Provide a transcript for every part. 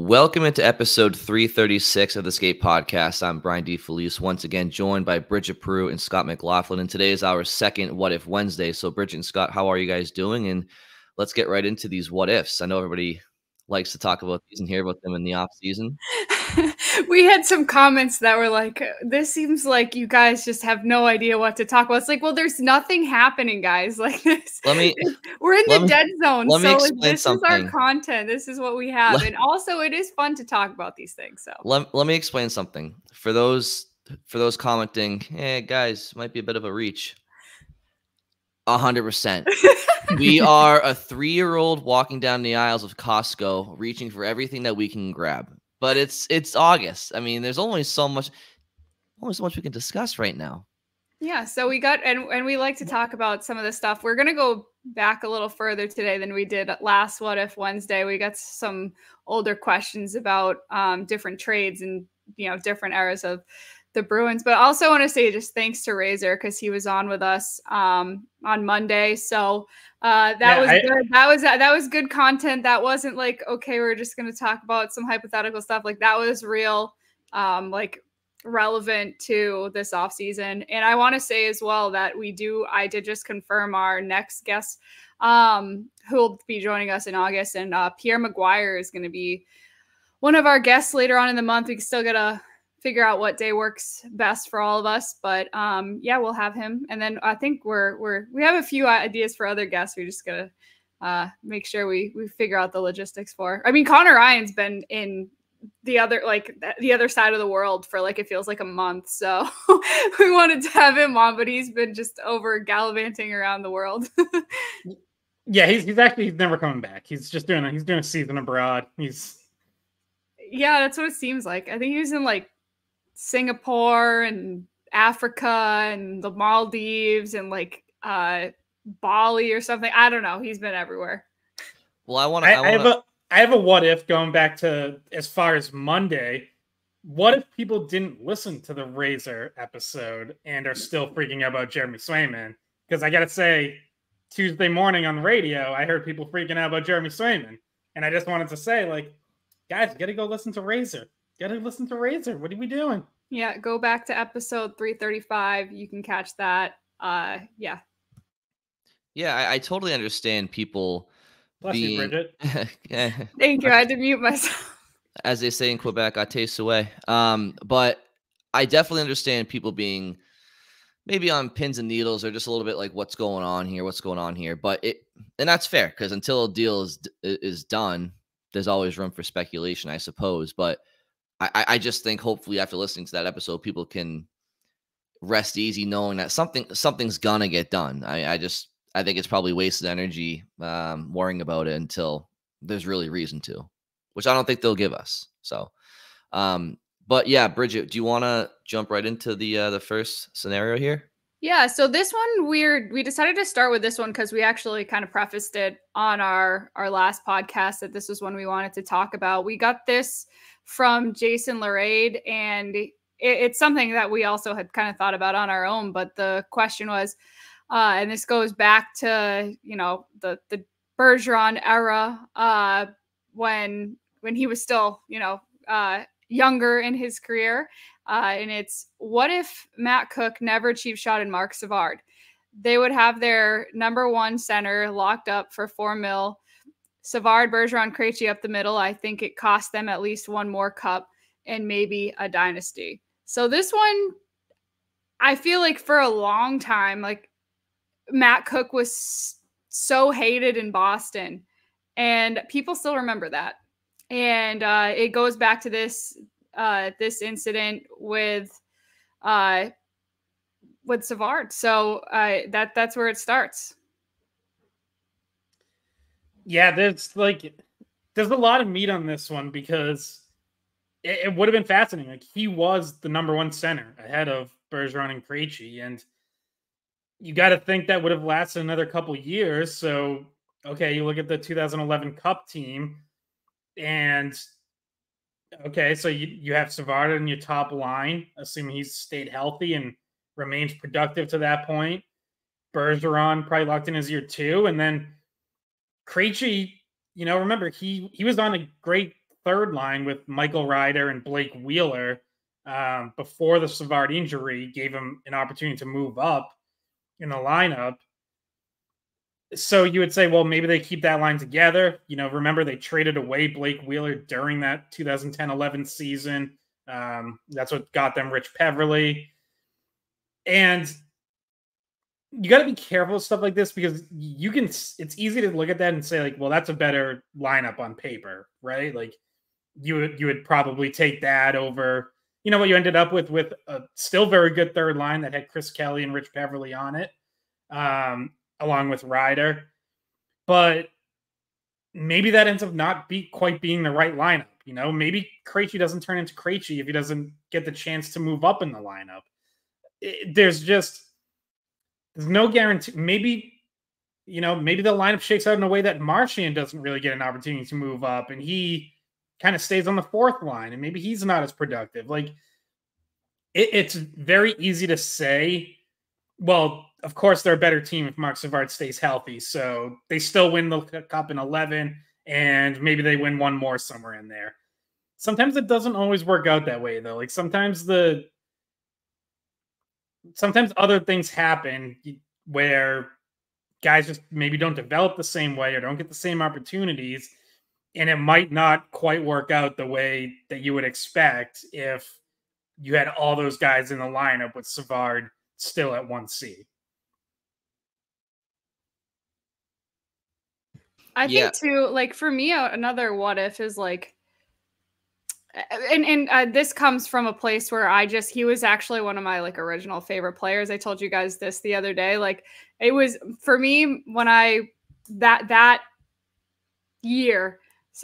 Welcome into episode 336 of the Skate Podcast. I'm Brian DeFelice, once again joined by Bridget Peru and Scott McLaughlin. And today is our second What If Wednesday. So Bridget and Scott, how are you guys doing? And let's get right into these what ifs. I know everybody likes to talk about these and hear about them in the off season. We had some comments that were like, this seems like you guys just have no idea what to talk about. It's like, well, there's nothing happening, guys. Like this, we're in the dead zone. So this is our content. This is what we have. And also it is fun to talk about these things. So let me explain something for those commenting. Hey guys, might be a bit of a reach. 100%. We are a 3-year-old walking down the aisles of Costco, reaching for everything that we can grab. But it's August. I mean, there's only so much we can discuss right now. Yeah, so we got and we like to talk about some of this stuff. We're gonna go back a little further today than we did last What If Wednesday. We got some older questions about different trades and different eras of the Bruins, but I also want to say just thanks to Razor because he was on with us on Monday. So that was good. That was good content. That wasn't like, okay, we're just going to talk about some hypothetical stuff. Like that was real, like relevant to this off season. And I want to say as well that I did just confirm our next guest who will be joining us in August, and Pierre Maguire is going to be one of our guests later on in the month. We still got to figure out what day works best for all of us, but yeah, we'll have him. And then I think we have a few ideas for other guests. We just gotta make sure we figure out the logistics for. I mean, Connor Ryan's been in the other side of the world for like it feels like a month, so we wanted to have him on, but he's been just over gallivanting around the world. Yeah, he's never coming back. He's doing a season abroad. Yeah, that's what it seems like. I think he was in like Singapore and Africa and the Maldives and like Bali or something. I don't know. He's been everywhere. Well, I have a what if going back to as far as Monday. What if people didn't listen to the Razor episode and are still freaking out about Jeremy Swayman? Because I gotta say, Tuesday morning on the radio, I heard people freaking out about Jeremy Swayman, and I just wanted to say, like, guys, you gotta go listen to Razor. Gotta listen to Razor. What are we doing? Yeah, go back to episode 335. You can catch that. Yeah. Yeah, I totally understand people Bless you, Bridget. Thank you. I had to mute myself. As they say in Quebec, I taste away. But I definitely understand people being maybe on pins and needles or just a little bit like, what's going on here? But and that's fair, because until a deal is done, there's always room for speculation, I suppose. But I just think hopefully after listening to that episode, people can rest easy knowing that something's gonna get done. I think it's probably wasted energy worrying about it until there's really reason to, which I don't think they'll give us. So, but yeah, Bridget, do you want to jump right into the first scenario here? Yeah, so this one we decided to start with this one because we actually kind of prefaced it on our last podcast that this was one we wanted to talk about. We got this from Jason Larade, and it's something that we also had kind of thought about on our own. But the question was, and this goes back to the Bergeron era when he was still younger in his career. And it's, what if Matt Cooke never achieved shot in Marc Savard? They would have their number one center locked up for $4 million. Savard, Bergeron, Krejci up the middle. I think it cost them at least one more cup and maybe a dynasty. So this one, I feel like for a long time, like Matt Cooke was so hated in Boston, and people still remember that. And it goes back to this incident with Savard. So that's where it starts. Yeah, there's a lot of meat on this one because it would have been fascinating. Like, he was the number one center ahead of Bergeron and Krejci, and you got to think that would have lasted another couple years. So, okay, you look at the 2011 Cup team, and okay, so you have Savard in your top line, assuming he's stayed healthy and remains productive to that point. Bergeron probably locked in his year 2, and then Krejci, remember he was on a great third line with Michael Ryder and Blake Wheeler before the Savard injury gave him an opportunity to move up in the lineup. So you would say, well, maybe they keep that line together. You know, remember they traded away Blake Wheeler during that 2010-11 season. That's what got them Rich Peverly. And you got to be careful with stuff like this because it's easy to look at that and say like, well, that's a better lineup on paper, right? Like you would probably take that over, you know, what you ended up with a still very good third line that had Chris Kelly and Rich Peverly on it, along with Ryder. But maybe that ends up not quite being the right lineup. You know, maybe Krejci doesn't turn into Krejci if he doesn't get the chance to move up in the lineup. There's no guarantee. Maybe the lineup shakes out in a way that Marchand doesn't really get an opportunity to move up and he kind of stays on the fourth line and maybe he's not as productive. Like it's very easy to say, well, of course they're a better team if Marc Savard stays healthy. So they still win the cup in 11 and maybe they win one more somewhere in there. Sometimes it doesn't always work out that way though. Like sometimes other things happen where guys just maybe don't develop the same way or don't get the same opportunities. And it might not quite work out the way that you would expect if you had all those guys in the lineup with Savard still at 1C. I think too, like for me, another what if is like, and this comes from a place where he was actually one of my like original favorite players. I told you guys this the other day. Like it was for me when that year,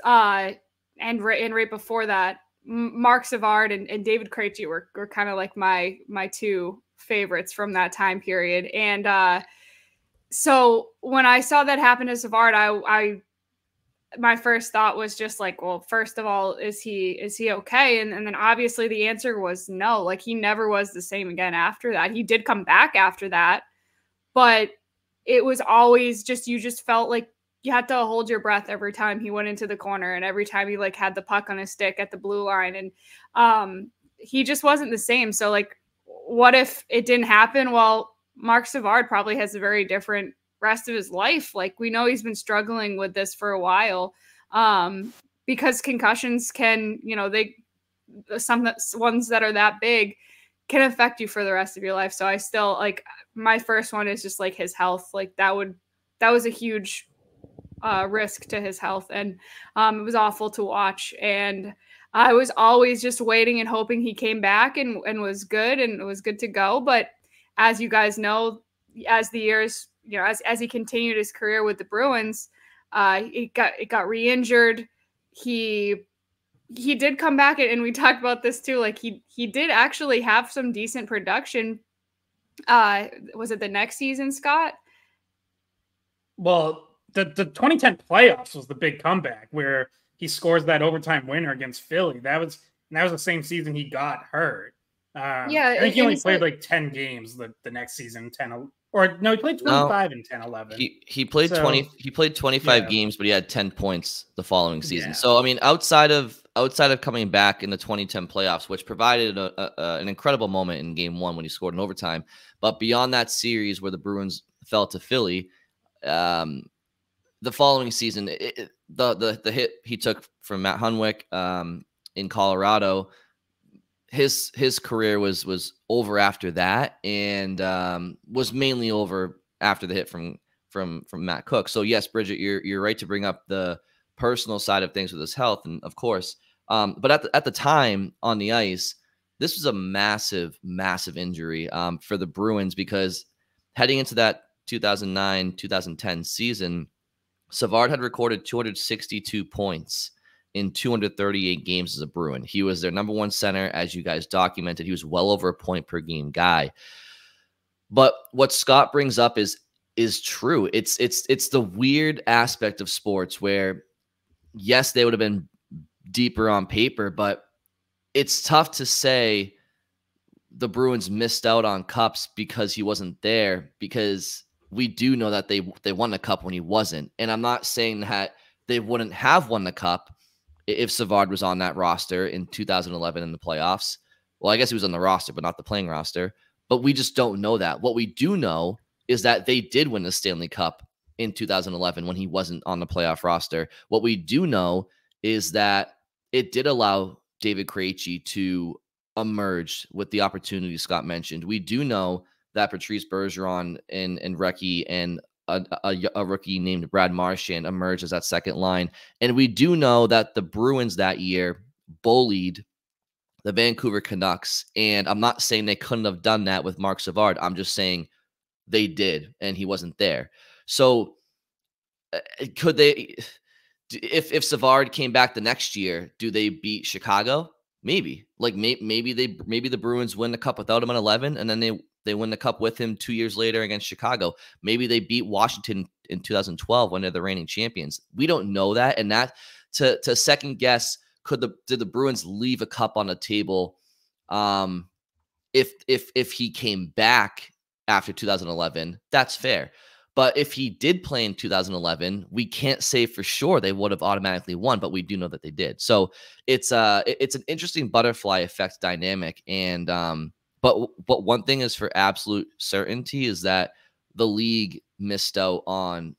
and right before that, Marc Savard and David Krejci were kind of like my two favorites from that time period. And so when I saw that happen to Savard, my first thought was just like, well, first of all, is he okay? And then obviously the answer was no. Like he never was the same again after that. He did come back after that, but it was always just, you just felt like you had to hold your breath every time he went into the corner and every time he like had the puck on his stick at the blue line. And he just wasn't the same. So like, what if it didn't happen? Well, Marc Savard probably has a very different rest of his life. Like we know he's been struggling with this for a while, because concussions can, some ones that are that big can affect you for the rest of your life. So I still like, my first one is just like his health. Like that was a huge risk to his health. And it was awful to watch. And I was always just waiting and hoping he came back and was good and it was good to go. But as you guys know, as the years, as he continued his career with the Bruins, it got re-injured. He did come back, and we talked about this too. Like he did actually have some decent production. Was it the next season, Scott? Well, the 2010 playoffs was the big comeback where he scores that overtime winner against Philly. That was the same season he got hurt. I think he only played like 10 games the next season, or no, he played 25 in 10-11. He played 20. He played 25 games, but he had 10 points the following season. Yeah. So I mean, outside of coming back in the 2010 playoffs, which provided an incredible moment in Game 1 when he scored in overtime, but beyond that series where the Bruins fell to Philly, the following season, the hit he took from Matt Hunwick in Colorado. His career was over after that, and was mainly over after the hit from Matt Cooke. So yes, Bridget, you're right to bring up the personal side of things with his health, and of course, but at the time on the ice, this was a massive injury for the Bruins, because heading into that 2009-2010 season, Savard had recorded 262 points in 238 games as a Bruin. He was their number one center, as you guys documented. He was well over a point per game guy. But what Scott brings up is true. It's the weird aspect of sports where, yes, they would have been deeper on paper, but it's tough to say the Bruins missed out on cups because he wasn't there, because we do know that they won the cup when he wasn't. And I'm not saying that they wouldn't have won the cup if Savard was on that roster in 2011 in the playoffs. Well, I guess he was on the roster, but not the playing roster. But we just don't know that. What we do know is that they did win the Stanley Cup in 2011 when he wasn't on the playoff roster. What we do know is that it did allow David Krejci to emerge with the opportunity Scott mentioned. We do know that Patrice Bergeron and Recchi and a rookie named Brad Marchand emerged as that second line. And we do know that the Bruins that year bullied the Vancouver Canucks. And I'm not saying they couldn't have done that with Marc Savard. I'm just saying they did, and he wasn't there. So could they, if Savard came back the next year, do they beat Chicago? Maybe. Like maybe the Bruins win the cup without him in 11, and then they win the cup with him 2 years later against Chicago. Maybe they beat Washington in 2012 when they're the reigning champions. We don't know that, and that to second guess, did the Bruins leave a cup on the table if he came back after 2011? That's fair. But if he did play in 2011, we can't say for sure they would have automatically won, but we do know that they did. So it's an interesting butterfly effect dynamic. And but one thing is for absolute certainty is that the league missed out on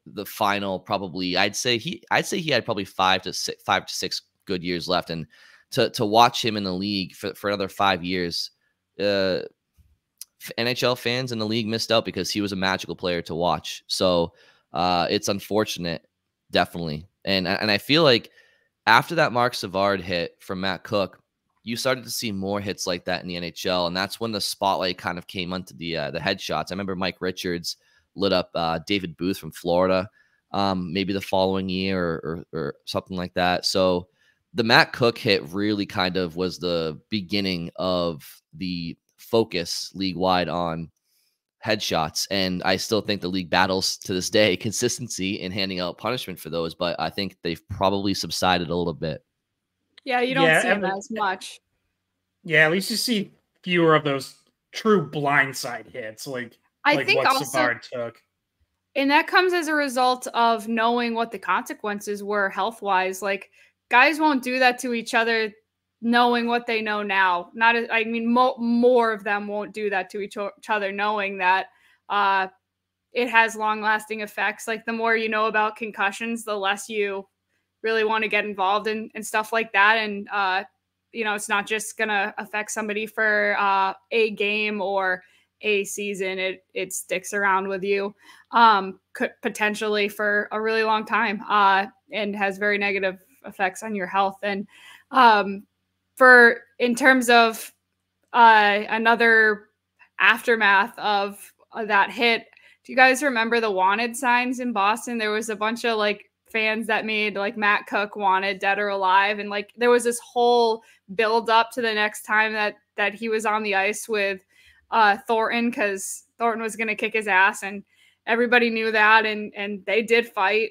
the final, probably I'd say he had probably 5 to 6 good years left. And to watch him in the league for another 5 years, NHL fans in the league missed out because he was a magical player to watch. So it's unfortunate, definitely. And I feel like after that Marc Savard hit from Matt Cooke, you started to see more hits like that in the NHL. And that's when the spotlight kind of came onto the headshots. I remember Mike Richards lit up David Booth from Florida, maybe the following year or something like that. So the Matt Cooke hit really kind of was the beginning of the focus league-wide on headshots. And I still think the league battles to this day consistency in handing out punishment for those, but I think they've probably subsided a little bit. Yeah, you don't see them as much. Yeah, at least you see fewer of those true blindside hits, like think what Savard took. And that comes as a result of knowing what the consequences were health-wise. Like, guys won't do that to each other knowing what they know now. More of them won't do that to each other knowing that it has long-lasting effects. Like, the more you know about concussions, the less you really want to get involved in stuff like that. And, it's not just going to affect somebody for a game or a season. It sticks around with you potentially for a really long time and has very negative effects on your health. And in terms of another aftermath of that hit, do you guys remember the wanted signs in Boston? There was a bunch of fans that made Matt Cooke wanted, dead or alive, and there was this whole build up to the next time that he was on the ice with Thornton, because Thornton was going to kick his ass, and everybody knew that, and they did fight.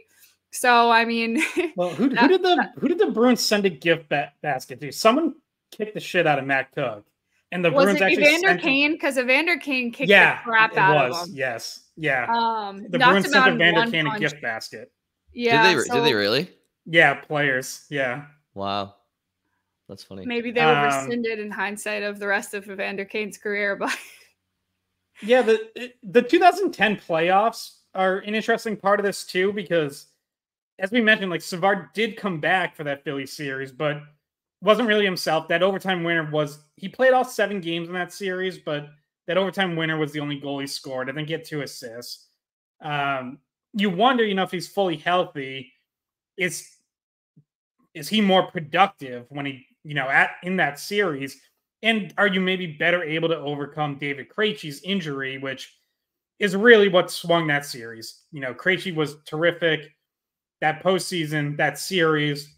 So I mean, well, who did the Bruins send a gift basket to? Someone kicked the shit out of Matt Cooke, and the Bruins actually Evander Kane, because Evander Kane kicked the crap out of him. Yes, yeah. The Bruins sent Evander Kane a gift basket. Yeah, did they really? Yeah, players. Yeah. Wow, that's funny. Maybe they were rescinded in hindsight of the rest of Evander Kane's career, but yeah, the 2010 playoffs are an interesting part of this too, because as we mentioned, Savard did come back for that Philly series, but wasn't really himself. That overtime winner he played all 7 games in that series, but that overtime winner was the only goal he scored. I think he had 2 assists. You wonder, if he's fully healthy, is he more productive when he, in that series? And are you maybe better able to overcome David Krejci's injury, which is really what swung that series? Krejci was terrific. That postseason, that series,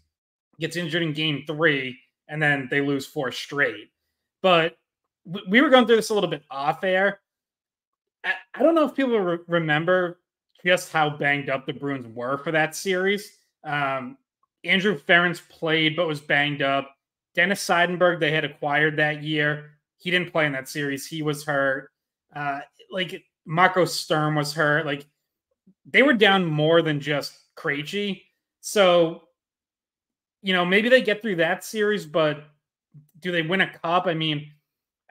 gets injured in game 3, and then they lose 4 straight. But we were going through this a little bit off air. I don't know if people remember just how banged up the Bruins were for that series. Andrew Ferentz played but was banged up. Dennis Seidenberg, they had acquired that year. He didn't play in that series. He was hurt. Marco Sturm was hurt. They were down more than just Krejci. So, maybe they get through that series, but do they win a cup? I mean,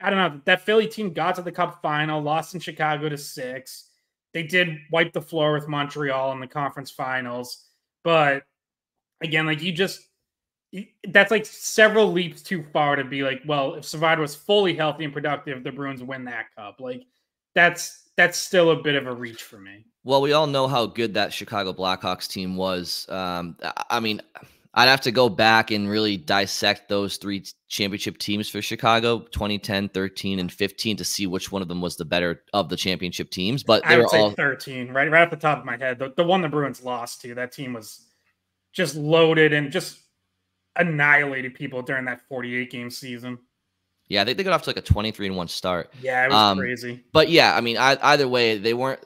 I don't know. That Philly team got to the cup final, lost in Chicago to 6. They did wipe the floor with Montreal in the conference finals. But again, like that's like several leaps too far to be like, well, if Savard was fully healthy and productive, the Bruins win that cup. Like that's still a bit of a reach for me. Well, we all know how good that Chicago Blackhawks team was. I mean, I'd have to go back and really dissect those 3 championship teams for Chicago, 2010, 13, and 15, to see which one of them was the better of the championship teams. But I would say 13, right off the top of my head. The one the Bruins lost to, that team was just loaded and just annihilated people during that 48-game season. Yeah, I think they got off to like a 23-1 start. Yeah, it was crazy. But yeah, I mean, either way, they weren't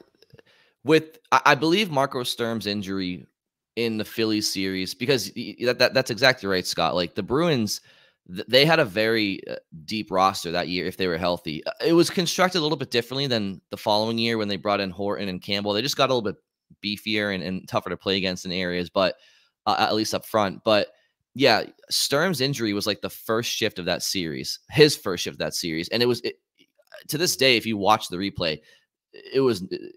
with. I believe Marco Sturm's injury in the Phillies series, because that's exactly right, Scott. Like the Bruins, they had a very deep roster that year if they were healthy. It was constructed a little bit differently than the following year when they brought in Horton and Campbell. They just got a little bit beefier and tougher to play against in areas, but at least up front. But yeah, Sturm's injury was like the first shift of that series, his first shift of that series. And to this day, if you watch the replay,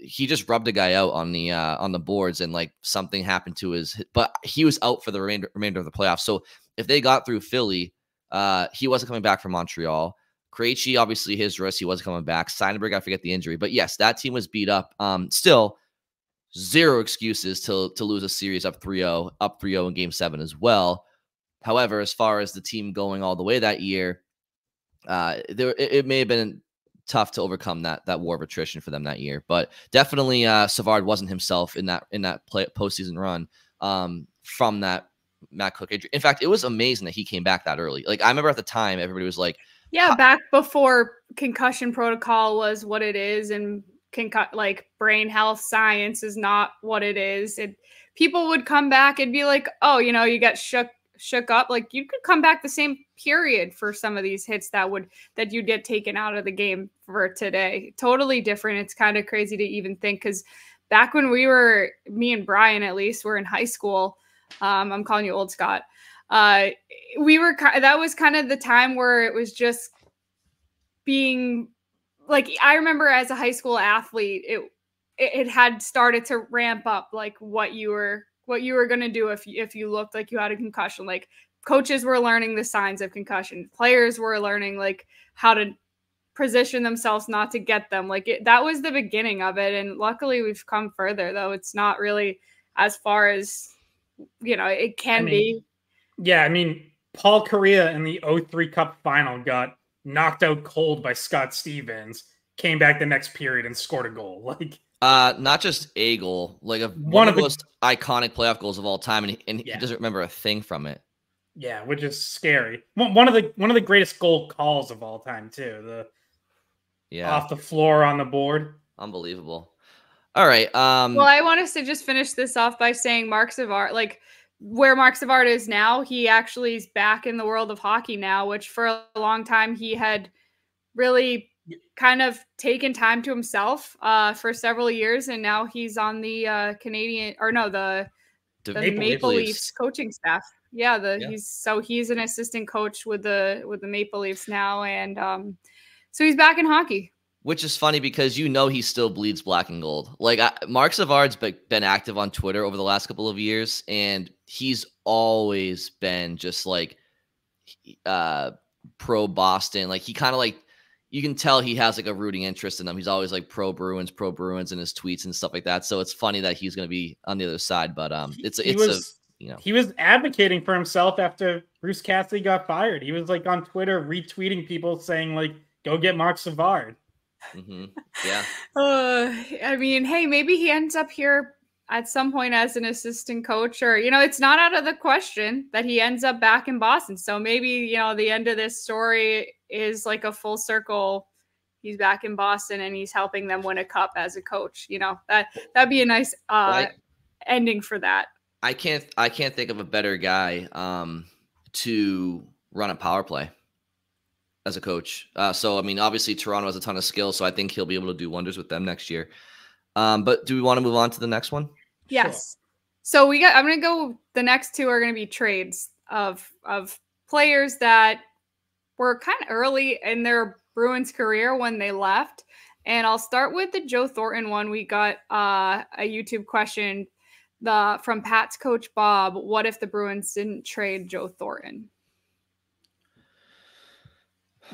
he just rubbed a guy out on the boards, and like something happened to but he was out for the remainder of the playoffs. So if they got through Philly, he wasn't coming back from Montreal. Krejci, obviously his wrist, he wasn't coming back. Seidenberg, I forget the injury, but yes, that team was beat up. Still zero excuses to lose a series up 3-0 in Game 7 as well. However, as far as the team going all the way that year, it may have been tough to overcome that war of attrition for them that year. But definitely Savard wasn't himself in that postseason run from that Matt Cooke injury. In fact, it was amazing that he came back that early. Like I remember at the time, everybody was like, yeah, back before concussion protocol was what it is, and like brain health science is not what it is. People would come back and be like, oh, you get shook up. Like you could come back the same period for some of these hits that you'd get taken out of the game for today. Totally different. It's kind of crazy to even think, because back when me and Brian at least were in high school, I'm calling you old, Scott. That was kind of the time where it was just being like, I remember as a high school athlete, it had started to ramp up, like what you were going to do if you looked like you had a concussion. Like coaches were learning the signs of concussion. Players were learning like how to position themselves not to get them. Like that was the beginning of it. And luckily we've come further, though it's not really as far as, it can be. Yeah. I mean, Paul Correa in the 03 Cup final got knocked out cold by Scott Stevens, came back the next period and scored a goal. Like, not just a goal, like one of the most iconic playoff goals of all time, and he doesn't remember a thing from it. Yeah, which is scary. One of the greatest goal calls of all time too. Off the floor on the board, unbelievable. All right. Well, I want us to just finish this off by saying Marc Savard, like where Marc Savard is now, he actually is back in the world of hockey now, which for a long time he had really kind of taken time to himself for several years, and now he's on the the Maple Leafs coaching staff. He's an assistant coach with the Maple Leafs now, and so he's back in hockey. Which is funny because he still bleeds black and gold. Like Marc Savard's been active on Twitter over the last couple of years, and he's always been just like pro Boston. Like he kind of like, you can tell he has like a rooting interest in them. He's always like pro Bruins in his tweets and stuff like that. So it's funny that he's going to be on the other side. But he was advocating for himself after Bruce Cassidy got fired. He was like on Twitter retweeting people saying like, "Go get Marc Savard." Mm-hmm. Yeah. I mean, hey, maybe he ends up here at some point as an assistant coach, or it's not out of the question that he ends up back in Boston. So maybe the end of this story is like a full circle. He's back in Boston and he's helping them win a cup as a coach. That'd be a nice ending for that. I can't think of a better guy to run a power play as a coach. So I mean, obviously Toronto has a ton of skill, so I think he'll be able to do wonders with them next year. But do we want to move on to the next one? Yes. Sure. So I'm going to go. The next two are going to be trades. of players that were kind of early in their Bruins career when they left. And I'll start with the Joe Thornton one. We got a YouTube question from Pat's coach, Bob. What if the Bruins didn't trade Joe Thornton?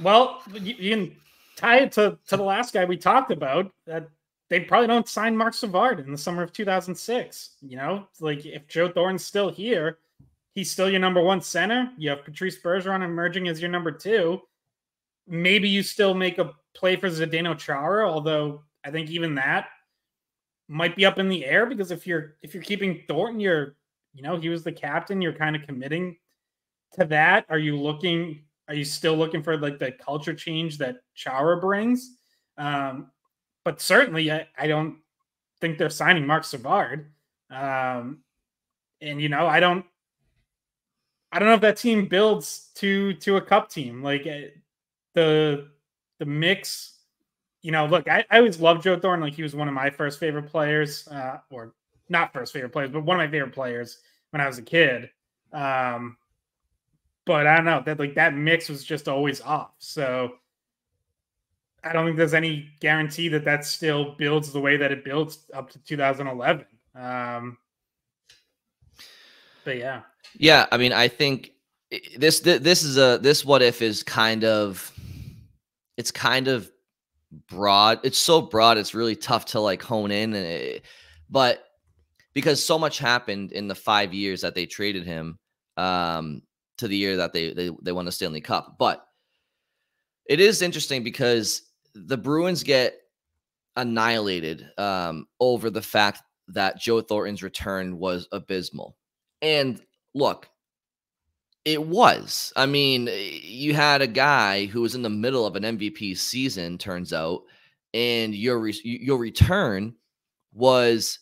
Well, you can tie it to the last guy we talked about, that they probably don't sign Marc Savard in the summer of 2006. You know, like if Joe Thornton's still here, he's still your number one center. You have Patrice Bergeron emerging as your number two. Maybe you still make a play for Zdeno Chara, although I think even that might be up in the air, because if you're keeping Thornton, he was the captain, you're kind of committing to that. Are you still looking for like the culture change that Chara brings? But certainly I don't think they're signing Marc Savard. And I don't know if that team builds to a cup team. Like the mix, look, I always loved Joe Thornton. Like he was one of my first favorite players, or not first favorite players, but one of my favorite players when I was a kid. But I don't know, that mix was just always off. So I don't think there's any guarantee that still builds the way that it builds up to 2011. But yeah. Yeah, I mean, I think this what if is kind of broad. It's so broad, it's really tough to like hone in. But because so much happened in the 5 years that they traded him, to the year that they won the Stanley Cup. But it is interesting because the Bruins get annihilated over the fact that Joe Thornton's return was abysmal. And look, it was. I mean, you had a guy who was in the middle of an MVP season, turns out, and your return was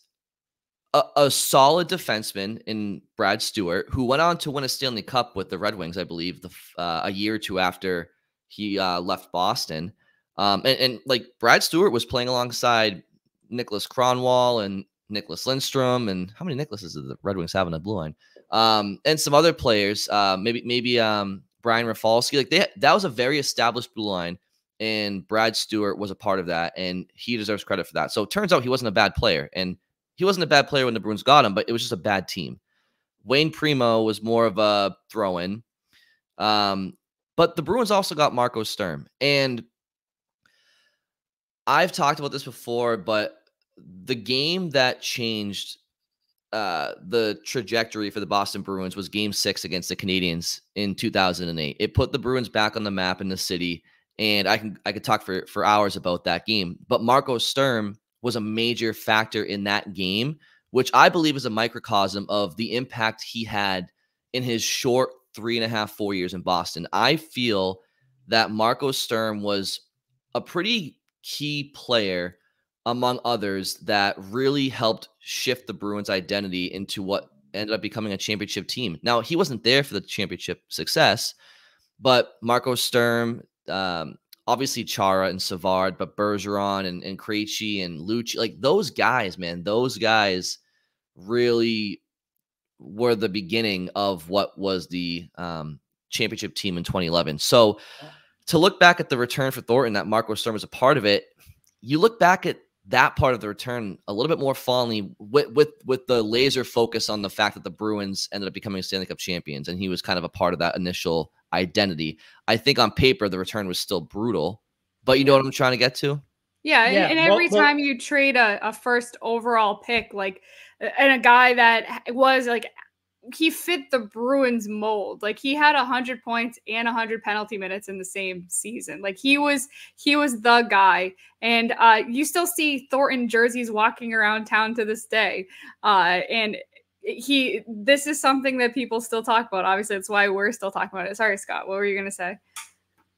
a solid defenseman in Brad Stewart, who went on to win a Stanley Cup with the Red Wings, I believe, a year or two after he left Boston. And like Brad Stewart was playing alongside Nicholas Kronwall and Nicholas Lindstrom, and how many Nicholases did the Red Wings have in the blue line? And some other players, maybe Brian Rafalski. Like that was a very established blue line, and Brad Stewart was a part of that, and he deserves credit for that. So it turns out he wasn't a bad player, and he wasn't a bad player when the Bruins got him, but it was just a bad team. Wayne Primo was more of a throw-in. But the Bruins also got Marco Sturm. And I've talked about this before, but the game that changed the trajectory for the Boston Bruins was Game 6 against the Canadiens in 2008. It put the Bruins back on the map in the city, and I could talk for hours about that game. But Marco Sturm was a major factor in that game, which I believe is a microcosm of the impact he had in his short 3.5, 4 years in Boston. I feel that Marco Sturm was a pretty key player among others that really helped shift the Bruins' identity into what ended up becoming a championship team. Now, he wasn't there for the championship success, but Marco Sturm, obviously Chara and Savard, but Bergeron and Krejci and Lucci, like those guys, man, those guys really were the beginning of what was the championship team in 2011. So to look back at the return for Thornton, that Marco Sturm was a part of it, you look back at that part of the return a little bit more fondly with the laser focus on the fact that the Bruins ended up becoming Stanley Cup champions, and he was kind of a part of that initial identity. I think on paper the return was still brutal, but you know what I'm trying to get to? Yeah, and every time you trade a first overall pick, like, and a guy that was like, he fit the Bruins mold. Like he had 100 points and 100 penalty minutes in the same season. Like he was the guy. And you still see Thornton jerseys walking around town to this day. And this is something that people still talk about. Obviously, that's why we're still talking about it. Sorry, Scott, what were you going to say?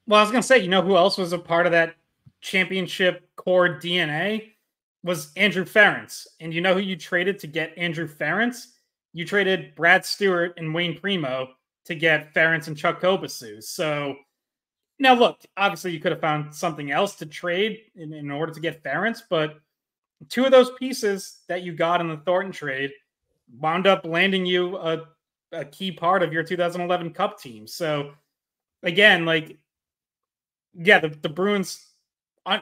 Well, I was going to say, you know who else was a part of that championship core DNA? Was Andrew Ference. And you know who you traded to get Andrew Ference? You traded Brad Stewart and Wayne Primo to get Ference and Chuck Kobasu. So now look, obviously you could have found something else to trade in order to get Ference, but two of those pieces that you got in the Thornton trade wound up landing you a a key part of your 2011 Cup team. So again, like, yeah, the Bruins,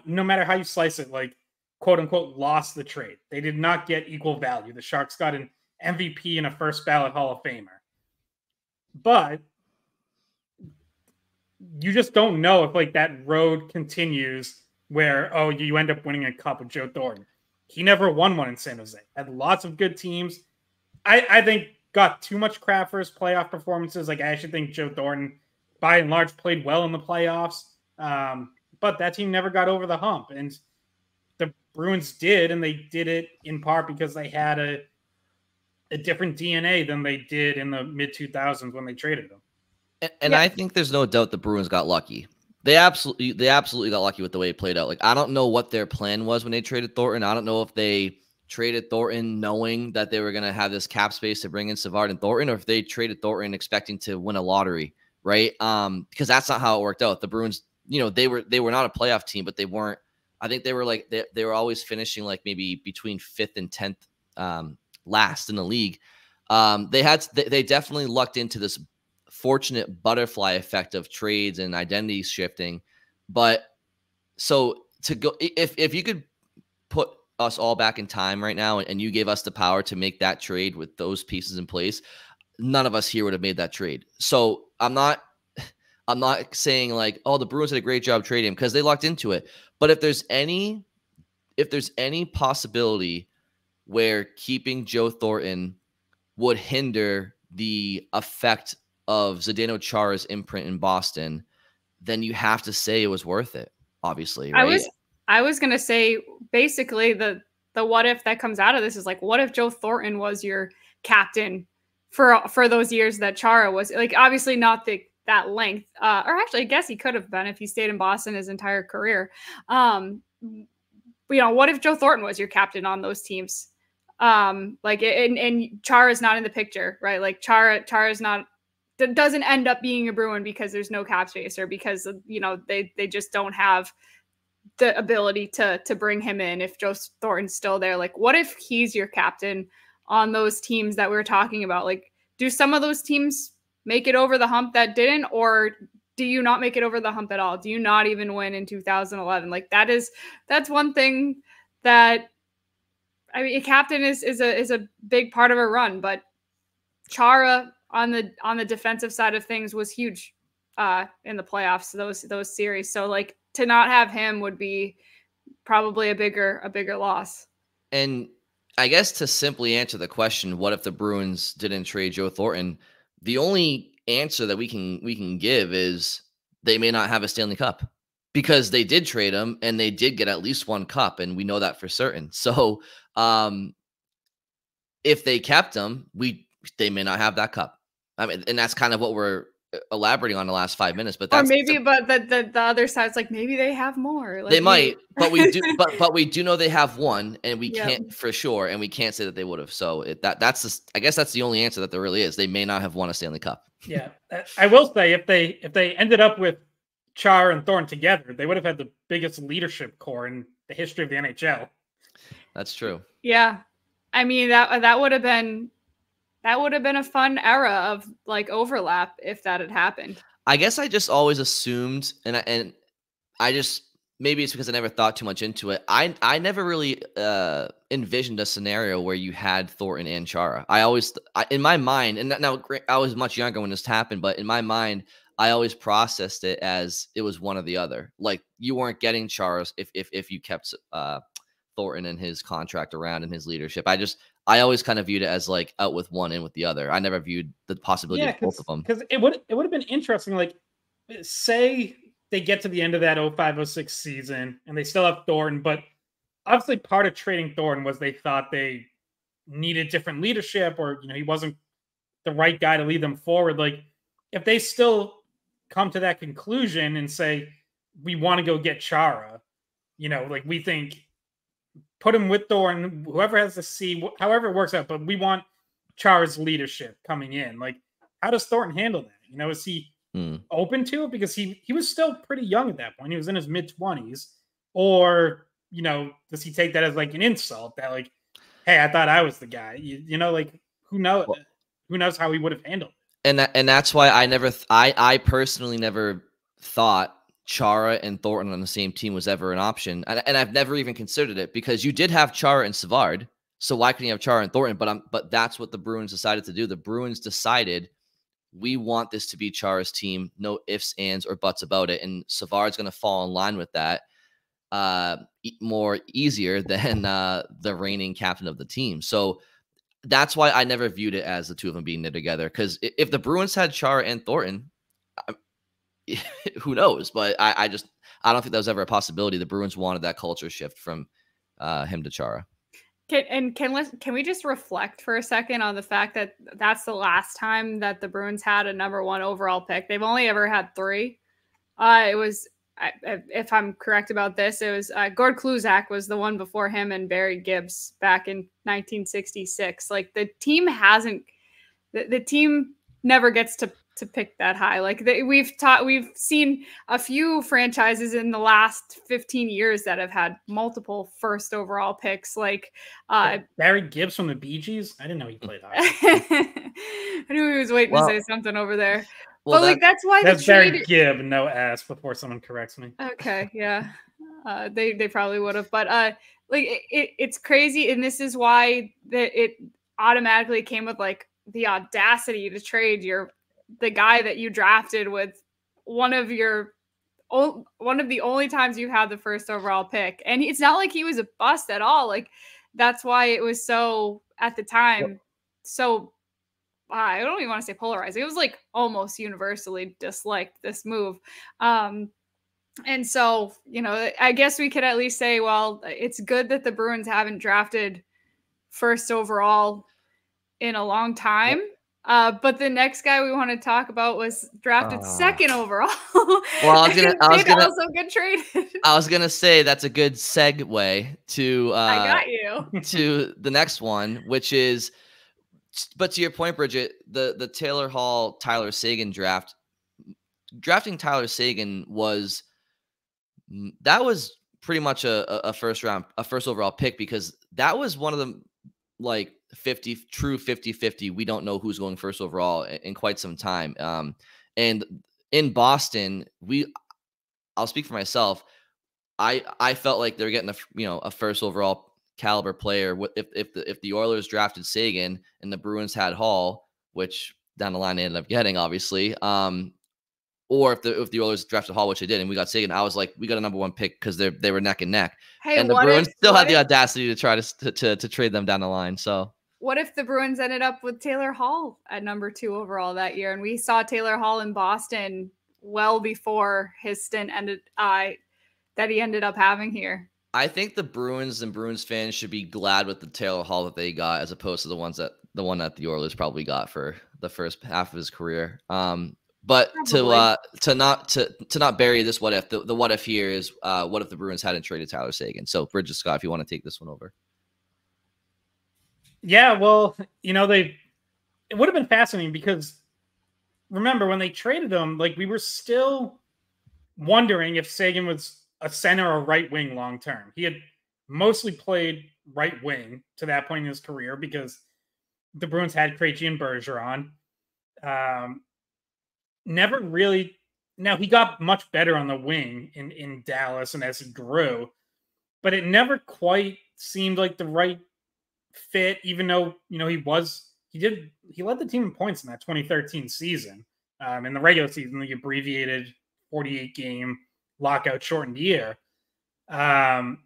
no matter how you slice it, like, quote unquote, lost the trade. They did not get equal value. The Sharks got an MVP and a first ballot Hall of Famer. But you just don't know if, like, that road continues where, oh, you end up winning a cup with Joe Thornton. He never won one in San Jose. Had lots of good teams. I think got too much crap for his playoff performances. Like, I actually think Joe Thornton, by and large, played well in the playoffs. But that team never got over the hump. And the Bruins did, and they did it in part because they had a different DNA than they did in the mid-2000s when they traded them. And I think there's no doubt the Bruins got lucky. They absolutely got lucky with the way it played out. Like, I don't know what their plan was when they traded Thornton. I don't know if they traded Thornton knowing that they were going to have this cap space to bring in Savard and Thornton, or if they traded Thornton expecting to win a lottery, right? Because that's not how it worked out. The Bruins, they were not a playoff team, but they weren't. I think they were like they were always finishing like maybe between 5th and 10th last in the league. They definitely lucked into this fortunate butterfly effect of trades and identity shifting. But so to go, if you could put us all back in time right now and you gave us the power to make that trade with those pieces in place, none of us here would have made that trade. So I'm not saying like, oh, the Bruins did a great job trading him, because they locked into it. But if there's any possibility where keeping Joe Thornton would hinder the effect of Zdeno Chara's imprint in Boston, then you have to say it was worth it, obviously, right? I was going to say, basically, the what if that comes out of this is like, what if Joe Thornton was your captain for those years that Chara was? Like, obviously not that length, or actually, I guess he could have been if he stayed in Boston his entire career. What if Joe Thornton was your captain on those teams? Like, and Chara's not in the picture, right? Like, Chara's not, doesn't end up being a Bruin because there's no cap space, or because they just don't have the ability to bring him in if Joe Thornton's still there. Like, what if he's your captain on those teams that we were talking about? Like, do some of those teams make it over the hump that didn't, or do you not make it over the hump at all? Do you not even win in 2011? Like, that's one thing that, I mean, a captain is a big part of a run, but Chara on the defensive side of things was huge in the playoffs, those series. So, like, to not have him would be probably a bigger loss. And I guess to simply answer the question, what if the Bruins didn't trade Joe Thornton? The only answer that we can give is they may not have a Stanley Cup, because they did trade him and they did get at least one cup, and we know that for certain. So if they kept him, they may not have that cup. I mean, and that's kind of what we're elaborating on the last 5 minutes. But that's, or maybe, but the other side's like, maybe they have more. Like, they might, but we do, but we do know they have one, and we can't for sure, and we can't say that they would have. So I guess that's the only answer that there really is. They may not have won a Stanley Cup. Yeah, I will say if they ended up with Chara and Thornton together, they would have had the biggest leadership core in the history of the NHL. That's true. Yeah, I mean that would have been a fun era of like overlap if that had happened. I guess I just always assumed, and I just, maybe it's because I never thought too much into it. I never really envisioned a scenario where you had Thornton and Chara. In my mind, and now I was much younger when this happened, but in my mind, I always processed it as it was one or the other. Like, you weren't getting Chara if you kept Thornton and his contract around and his leadership. I always kind of viewed it as like out with one, in with the other. I never viewed the possibility of both of them. Because it would have been interesting. Like, say they get to the end of that 05-06 season and they still have Thornton, but obviously part of trading Thornton was they thought they needed different leadership, or he wasn't the right guy to lead them forward. Like, if they still come to that conclusion and say, we want to go get Chara, like, we think, put him with Thornton, whoever has the C, however it works out, but we want Chara's leadership coming in. Like, how does Thornton handle that? Is he open to it? Because he was still pretty young at that point. He was in his mid-20s. Or, does he take that as like an insult that, like, hey, I thought I was the guy? Like, who knows? who knows how he would have handled it. And that's why I personally never thought Chara and Thornton on the same team was ever an option. And I've never even considered it, because you did have Chara and Savard. So why couldn't you have Chara and Thornton? But that's what the Bruins decided to do. The Bruins decided, we want this to be Chara's team. No ifs, ands, or buts about it. And Savard's going to fall in line with that more easier than the reigning captain of the team. So that's why I never viewed it as the two of them being knit together. Because if the Bruins had Chara and Thornton, who knows? But I don't think that was ever a possibility. The Bruins wanted that culture shift from him to Chara. Can we just reflect for a second on the fact that that's the last time that the Bruins had a number 1 overall pick? They've only ever had 3. It was, if I'm correct about this, it was Gord Kluzak was the one before him, and Barry Gibbs back in 1966. Like, the team the team never gets to pick that high. Like, we've seen a few franchises in the last 15 years that have had multiple first overall picks. Like Barry Gibbs from the Bee Gees. I didn't know he played hockey. I knew he was waiting to say something over there. Well, but that's why that's Barry Gibb, no S, before someone corrects me. Okay, yeah, they probably would have, but like it's crazy, and this is why it automatically came with like the audacity to trade the guy that you drafted with one of the only times you had the first overall pick. And it's not like he was a bust at all. Like, that's why it was so, at the time, so I don't even want to say polarizing. It was like almost universally disliked, this move. And so, I guess we could at least say, well, it's good that the Bruins haven't drafted first overall in a long time. But the next guy we want to talk about was drafted second overall. Well, I was gonna also get traded. I was gonna say that's a good segue to I got you to the next one, which is, but to your point, Bridget, the Taylor Hall Tyler Seguin drafting Tyler Seguin was pretty much a first overall pick, because that was one of the like 50-50. We don't know who's going first overall in quite some time. And in Boston, I'll speak for myself. I felt like they're getting a first overall caliber player. If the Oilers drafted Seguin and the Bruins had Hall, which down the line they ended up getting, obviously, or if the Oilers drafted Hall, which they did, and we got Seguin, I was like, we got a number 1 pick, because they were neck and neck. Hey, and the Bruins still had the audacity to try to trade them down the line. So what if the Bruins ended up with Taylor Hall at number 2 overall that year, and we saw Taylor Hall in Boston well before his stint ended that he ended up having here? I think the Bruins and Bruins fans should be glad with the Taylor Hall that they got, as opposed to the one that the Oilers probably got for the first half of his career. But probably. to not bury this what if, the what if here is what if the Bruins hadn't traded Tyler Seguin? So Bridget, Scott, if you want to take this one over. Yeah, well, it would have been fascinating, because remember when they traded him, like, we were still wondering if Seguin was a center or right wing long term. He had mostly played right wing to that point in his career, because the Bruins had Krejci and Bergeron. Never really. Now, he got much better on the wing in Dallas and as he grew, but it never quite seemed like the right fit, even though, he led the team in points in that 2013 season. In the regular season, the abbreviated 48-game lockout shortened year. But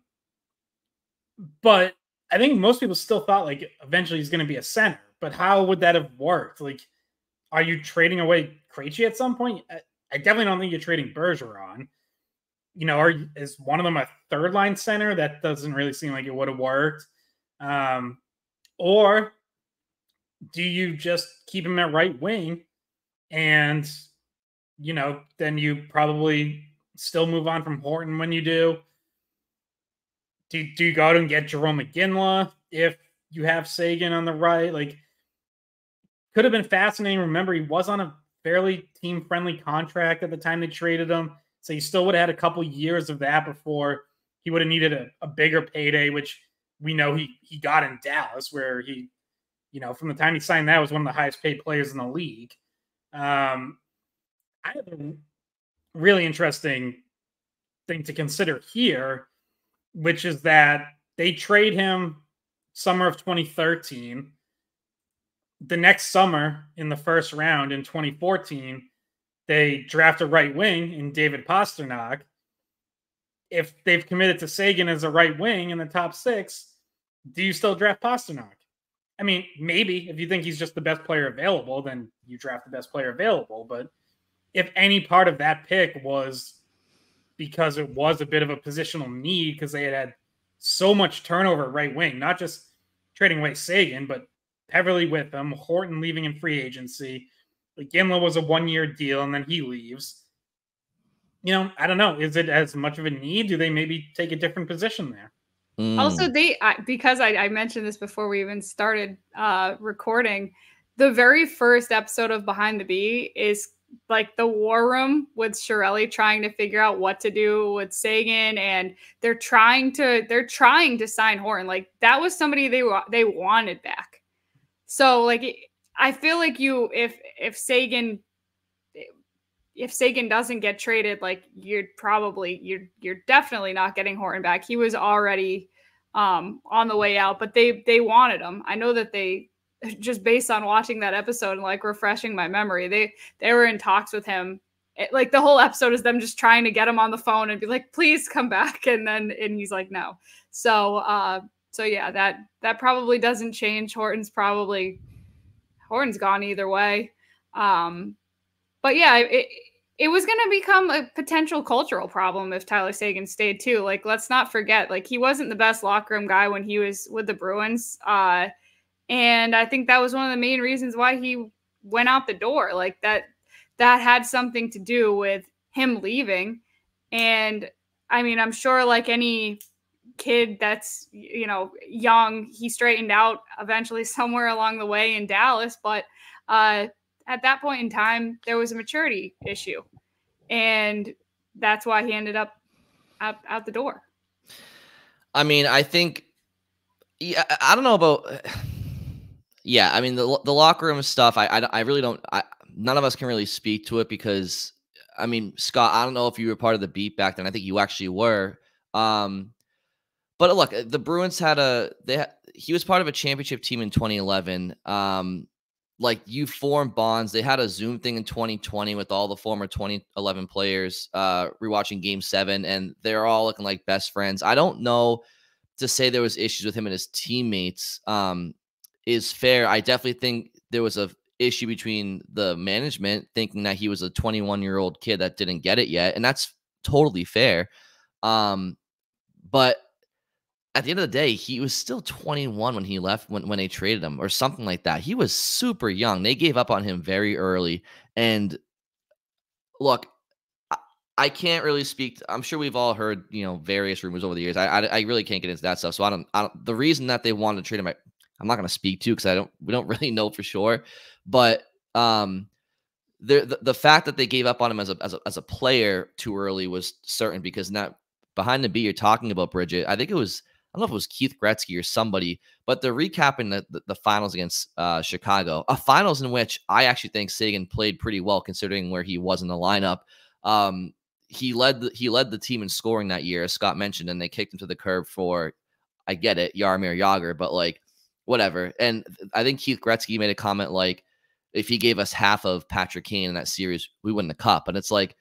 I think most people still thought, like, eventually he's going to be a center. But how would that have worked? Like, are you trading away Krejci at some point? I definitely don't think you're trading Bergeron. Is one of them a third line center? That doesn't really seem like it would have worked. Or do you just keep him at right wing, and then you probably still move on from Horton when you do? Do you go out and get Jerome McGinley if you have Seguin on the right? Like, could have been fascinating. Remember, he was on a fairly team-friendly contract at the time they traded him, so he still would have had a couple years of that before he would have needed a bigger payday, which we know he got in Dallas, where he From the time he signed that, was one of the highest paid players in the league. I have a really interesting thing to consider here, which is that they trade him summer of 2013. The next summer, in the first round in 2014, they draft a right wing in David Pastrnak. If they've committed to Seguin as a right wing in the top 6, do you still draft Pastrnak? I mean, maybe if you think he's just the best player available, then you draft the best player available. But if any part of that pick was because it was a bit of a positional need because they had so much turnover at right wing, not just trading away Seguin, but Peverley with him, Horton leaving in free agency. Ginla was a 1-year deal, and then he leaves. I don't know. Is it as much of a need? Do they maybe take a different position there? Also, because I mentioned this before we even started recording, the very first episode of Behind the Bee is like the war room with Chiarelli trying to figure out what to do with Seguin, and they're trying to sign Horton. Like, that was somebody they wanted back. So I feel like if Seguin doesn't get traded, like, you're definitely not getting Horton back. He was already on the way out, but they wanted him. I know that they, just based on watching that episode and like refreshing my memory, they were in talks with him. Like, the whole episode is them just trying to get him on the phone and be like, please come back. And he's like, no. So yeah, that probably doesn't change. Horton's gone either way. But yeah, it was going to become a potential cultural problem if Tyler Seguin stayed too. Like, let's not forget, like, he wasn't the best locker room guy when he was with the Bruins. And I think that was one of the main reasons why he went out the door. Like, that had something to do with him leaving. And I mean, I'm sure, like any kid that's, young, he straightened out eventually somewhere along the way in Dallas. But at that point in time, there was a maturity issue. And that's why he ended up out the door. I mean, I think, yeah, I don't know about, yeah, I mean, the locker room stuff, I really don't, none of us can really speak to it because, I mean, Scott, I don't know if you were part of the beat back then. I think you actually were. But look, the Bruins he was part of a championship team in 2011. Like, you formed bonds. They had a Zoom thing in 2020 with all the former 2011 players rewatching Game 7, and they're all looking like best friends. I don't know to say there was issues with him and his teammates is fair. I definitely think there was a issue between the management thinking that he was a 21-year-old kid that didn't get it yet, and that's totally fair. But at the end of the day, he was still 21 when he left, when they traded him or something like that. He was super young. They gave up on him very early. And look, I can't really speak. I'm sure we've all heard, various rumors over the years. I really can't get into that stuff. So I don't the reason that they wanted to trade him, I'm not going to speak to because we don't really know for sure. But the fact that they gave up on him as a player too early was certain, because not Behind the Bee you're talking about, Bridget. I think it was, I don't know if it was Keith Gretzky or somebody, but they're recapping the finals against Chicago, a finals in which I actually think Seguin played pretty well considering where he was in the lineup. He led the team in scoring that year, as Scott mentioned, and they kicked him to the curb for, I get it, Jaromir Jagr, but like, whatever. And I think Keith Gretzky made a comment like, if he gave us half of Patrick Kane in that series, we win the cup. And it's like,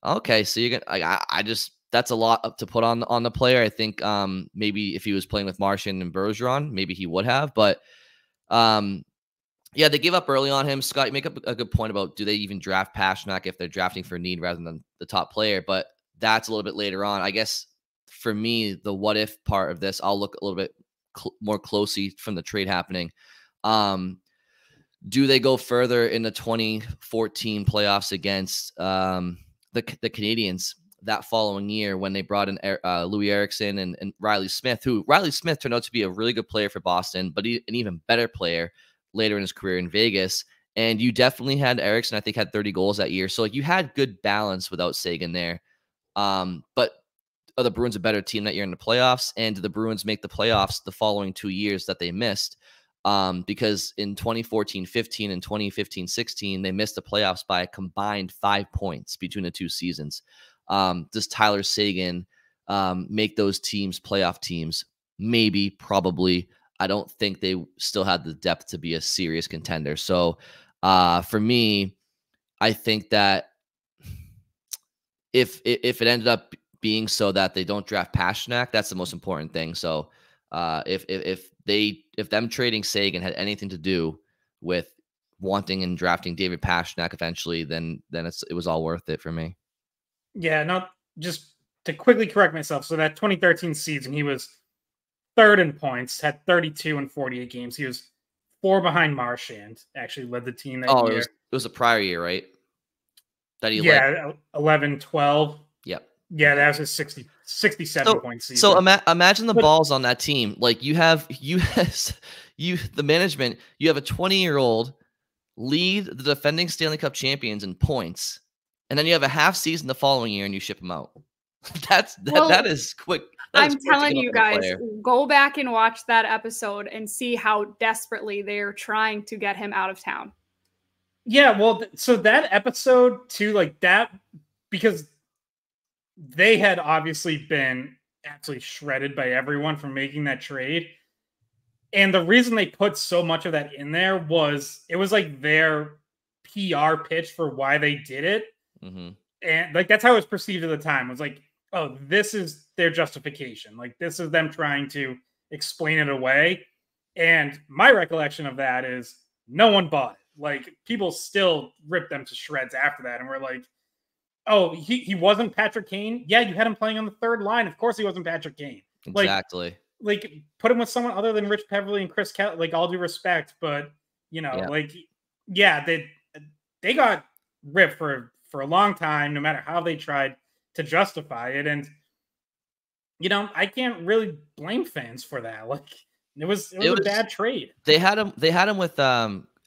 okay, so you're gonna, I just, that's a lot to put on the player. I think maybe if he was playing with Marchand and Bergeron, maybe he would have. But yeah, they gave up early on him. Scott, you make up a good point about, do they even draft Pastrnak if they're drafting for need rather than the top player? But that's a little bit later on. I guess for me, the what if part of this, I'll look a little bit more closely from the trade happening. Do they go further in the 2014 playoffs against the Canadiens that following year when they brought in Louis Eriksson and Riley Smith, who Riley Smith turned out to be a really good player for Boston, but an even better player later in his career in Vegas. And you definitely had Eriksson, I think, had 30 goals that year. So like, you had good balance without Seguin there. But are the Bruins a better team that year in the playoffs? And did the Bruins make the playoffs the following 2 years that they missed? Because in 2014-15 and 2015-16, they missed the playoffs by a combined 5 points between the two seasons. Does Tyler Seguin make those teams playoff teams? Maybe, probably. I don't think they still had the depth to be a serious contender. So for me, I think that if it ended up being so that they don't draft Pastrnak, that's the most important thing. So if them trading Seguin had anything to do with wanting and drafting David Pastrnak eventually, then it was all worth it for me. Yeah, not just to quickly correct myself. So that 2013 season, he was third in points, had 32 in 48 games. He was 4 behind Marchand. Actually led the team that year. It was a prior year, right? That he led. 11, 12. Yep. Yeah, that was his 67 point season. So imagine the balls on that team. Like you the management, you have a 20-year-old lead the defending Stanley Cup champions in points, and then you have a half season the following year and you ship him out. That is quick. I'm telling you guys, go back and watch that episode and see how desperately they're trying to get him out of town. Yeah, well, so that episode too, like that, because they had obviously been absolutely shredded by everyone for making that trade. And the reason they put so much of that in there was it was like their PR pitch for why they did it. Mm-hmm. And like, that's how it was perceived at the time. It was like, oh, this is their justification. Like, this is them trying to explain it away. And my recollection of that is no one bought it. Like, people still ripped them to shreds after that. And we're like, oh, he wasn't Patrick Kane? Yeah, you had him playing on the third line. Of course he wasn't Patrick Kane. Exactly. Like put him with someone other than Rich Peverley and Chris Kelly. Like, all due respect, but, you know, they got ripped for a long time, no matter how they tried to justify it. And, you know, I can't really blame fans for that. Like, it was a bad trade. They had him with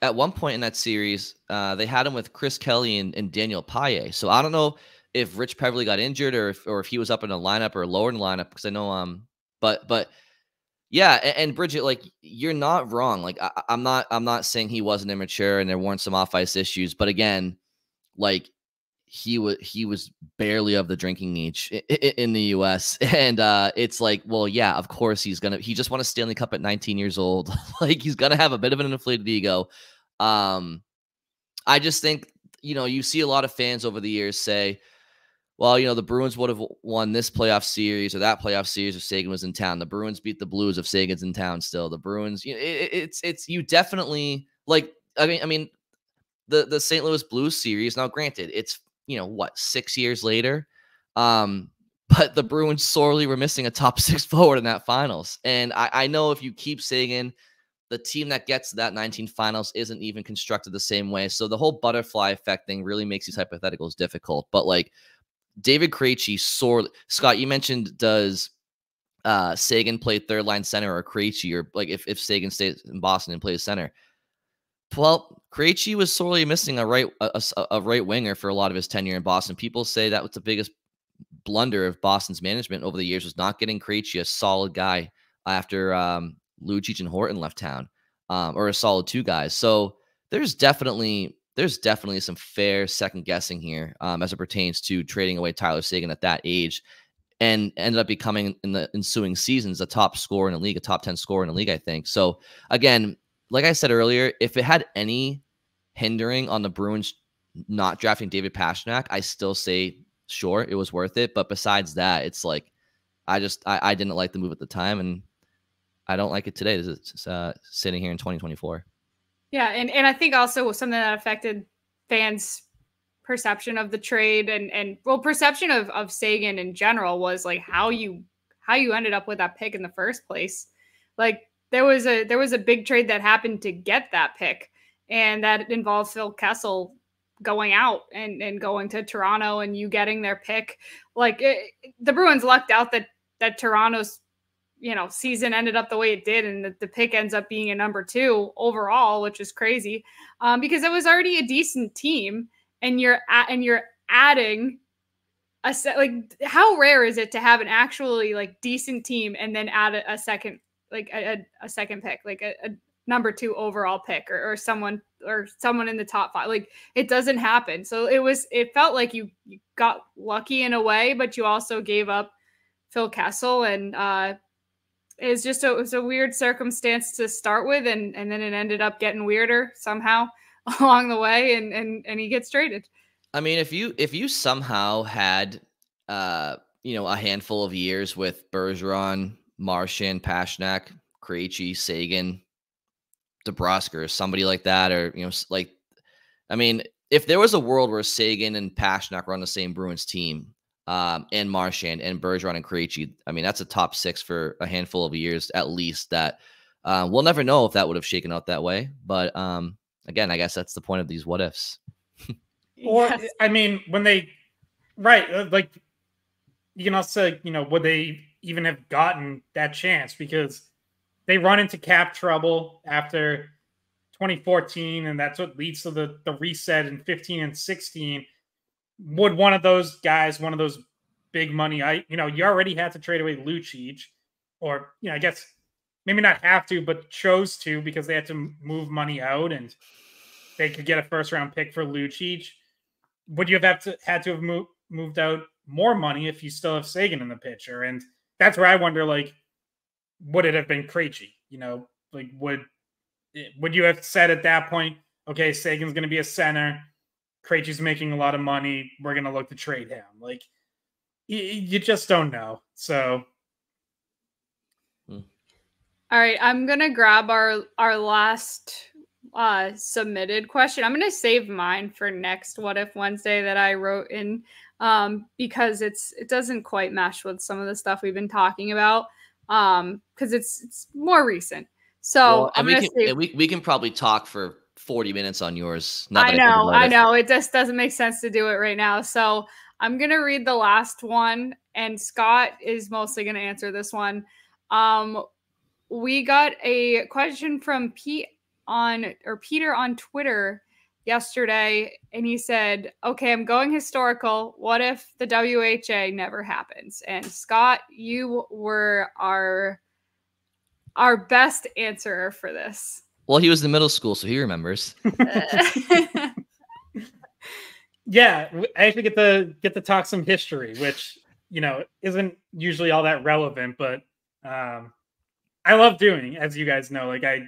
at one point in that series, they had him with Chris Kelly and Daniel Paille. So I don't know if Rich Peverley got injured or if he was up in a lineup or lower in the lineup, because I know but yeah, and Bridget, like, you're not wrong. Like, I'm not saying he wasn't immature and there weren't some off ice issues, but again, like, he was barely of the drinking age in the U.S. And it's like, well, yeah, of course he just won a Stanley Cup at 19 years old. Like, he's gonna have a bit of an inflated ego. I just think, you know, you see a lot of fans over the years say, well, you know, the Bruins would have won this playoff series or that playoff series if Seguin was in town. The Bruins beat the Blues if Seguin's in town still. The Bruins, you know, it's you definitely, like, I mean, the St. Louis Blues series. Now, granted, it's, you know, what, 6 years later, but the Bruins sorely were missing a top 6 forward in that finals. And I know if you keep Seguin, the team that gets to that 19 finals isn't even constructed the same way. So the whole butterfly effect thing really makes these hypotheticals difficult. But like, David Krejci sorely, Scott, you mentioned, does Seguin play third line center or Krejci, or like if Seguin stays in Boston and plays center? Well, Krejci was sorely missing a right winger for a lot of his tenure in Boston. People say that was the biggest blunder of Boston's management over the years, was not getting Krejci a solid guy after Lucic and Horton left town, or a solid 2 guys. So there's definitely some fair second guessing here as it pertains to trading away Tyler Seguin at that age, and ended up becoming in the ensuing seasons a top scorer in the league, a top 10 scorer in the league, I think. So again, like I said earlier, if it had any hindering on the Bruins not drafting David Pastrnak, I still say, sure, it was worth it. But besides that, it's like, I didn't like the move at the time, and I don't like it today. It's sitting here in 2024. Yeah, and I think also something that affected fans' perception of the trade and perception of Seguin in general was like how you ended up with that pick in the first place. Like, there was a big trade that happened to get that pick, and that involved Phil Kessel going out and going to Toronto and you getting their pick. Like, the Bruins lucked out that Toronto's, you know, season ended up the way it did, and the pick ends up being a number 2 overall, which is crazy, because it was already a decent team, and you're adding a set. Like, how rare is it to have an actually like decent team and then add a second, like a second pick, like a number 2 overall pick or someone in the top 5. Like, it doesn't happen. So it felt like you got lucky in a way, but you also gave up Phil Kessel, and it was a weird circumstance to start with, and then it ended up getting weirder somehow along the way, and he gets traded. I mean, if you somehow had a handful of years with Bergeron, Marchand, Pastrnak, Krejci, Seguin, DeBrusker, somebody like that, or I mean, if there was a world where Seguin and Pastrnak were on the same Bruins team, and Marchand and Bergeron and Krejci, I mean, that's a top 6 for a handful of years at least. That we'll never know if that would have shaken out that way. But again, I guess that's the point of these what ifs. Or yes. I mean, when they like, you can also would they even have gotten that chance, because they run into cap trouble after 2014, and that's what leads to the reset in 15 and 16. Would one of those guys, one of those big money, you already had to trade away Lucic, or I guess maybe not have to, but chose to, because they had to move money out and they could get a first round pick for Lucic. Would you have had to have moved out more money if you still have Seguin in the picture? And that's where I wonder, like, would it have been Krejci? Like, would you have said at that point, okay, Sagan's going to be a center, Krejci's making a lot of money, we're going to look to trade him? Like, you just don't know. So, all right, I'm going to grab our last submitted question. I'm going to save mine for next What If Wednesday that I wrote in, because it doesn't quite mesh with some of the stuff we've been talking about, because it's more recent. So well, we can probably talk for 40 minutes on yours. I know. It just doesn't make sense to do it right now. So I'm going to read the last one, and Scott is mostly going to answer this one. We got a question from Peter on Twitter yesterday, and he said, okay, I'm going historical. What if the WHA never happens? And Scott, you were our best answerer for this. Well, he was in middle school, so he remembers. Yeah, I actually get to talk some history, which isn't usually all that relevant, but I love doing, as you guys know. Like, I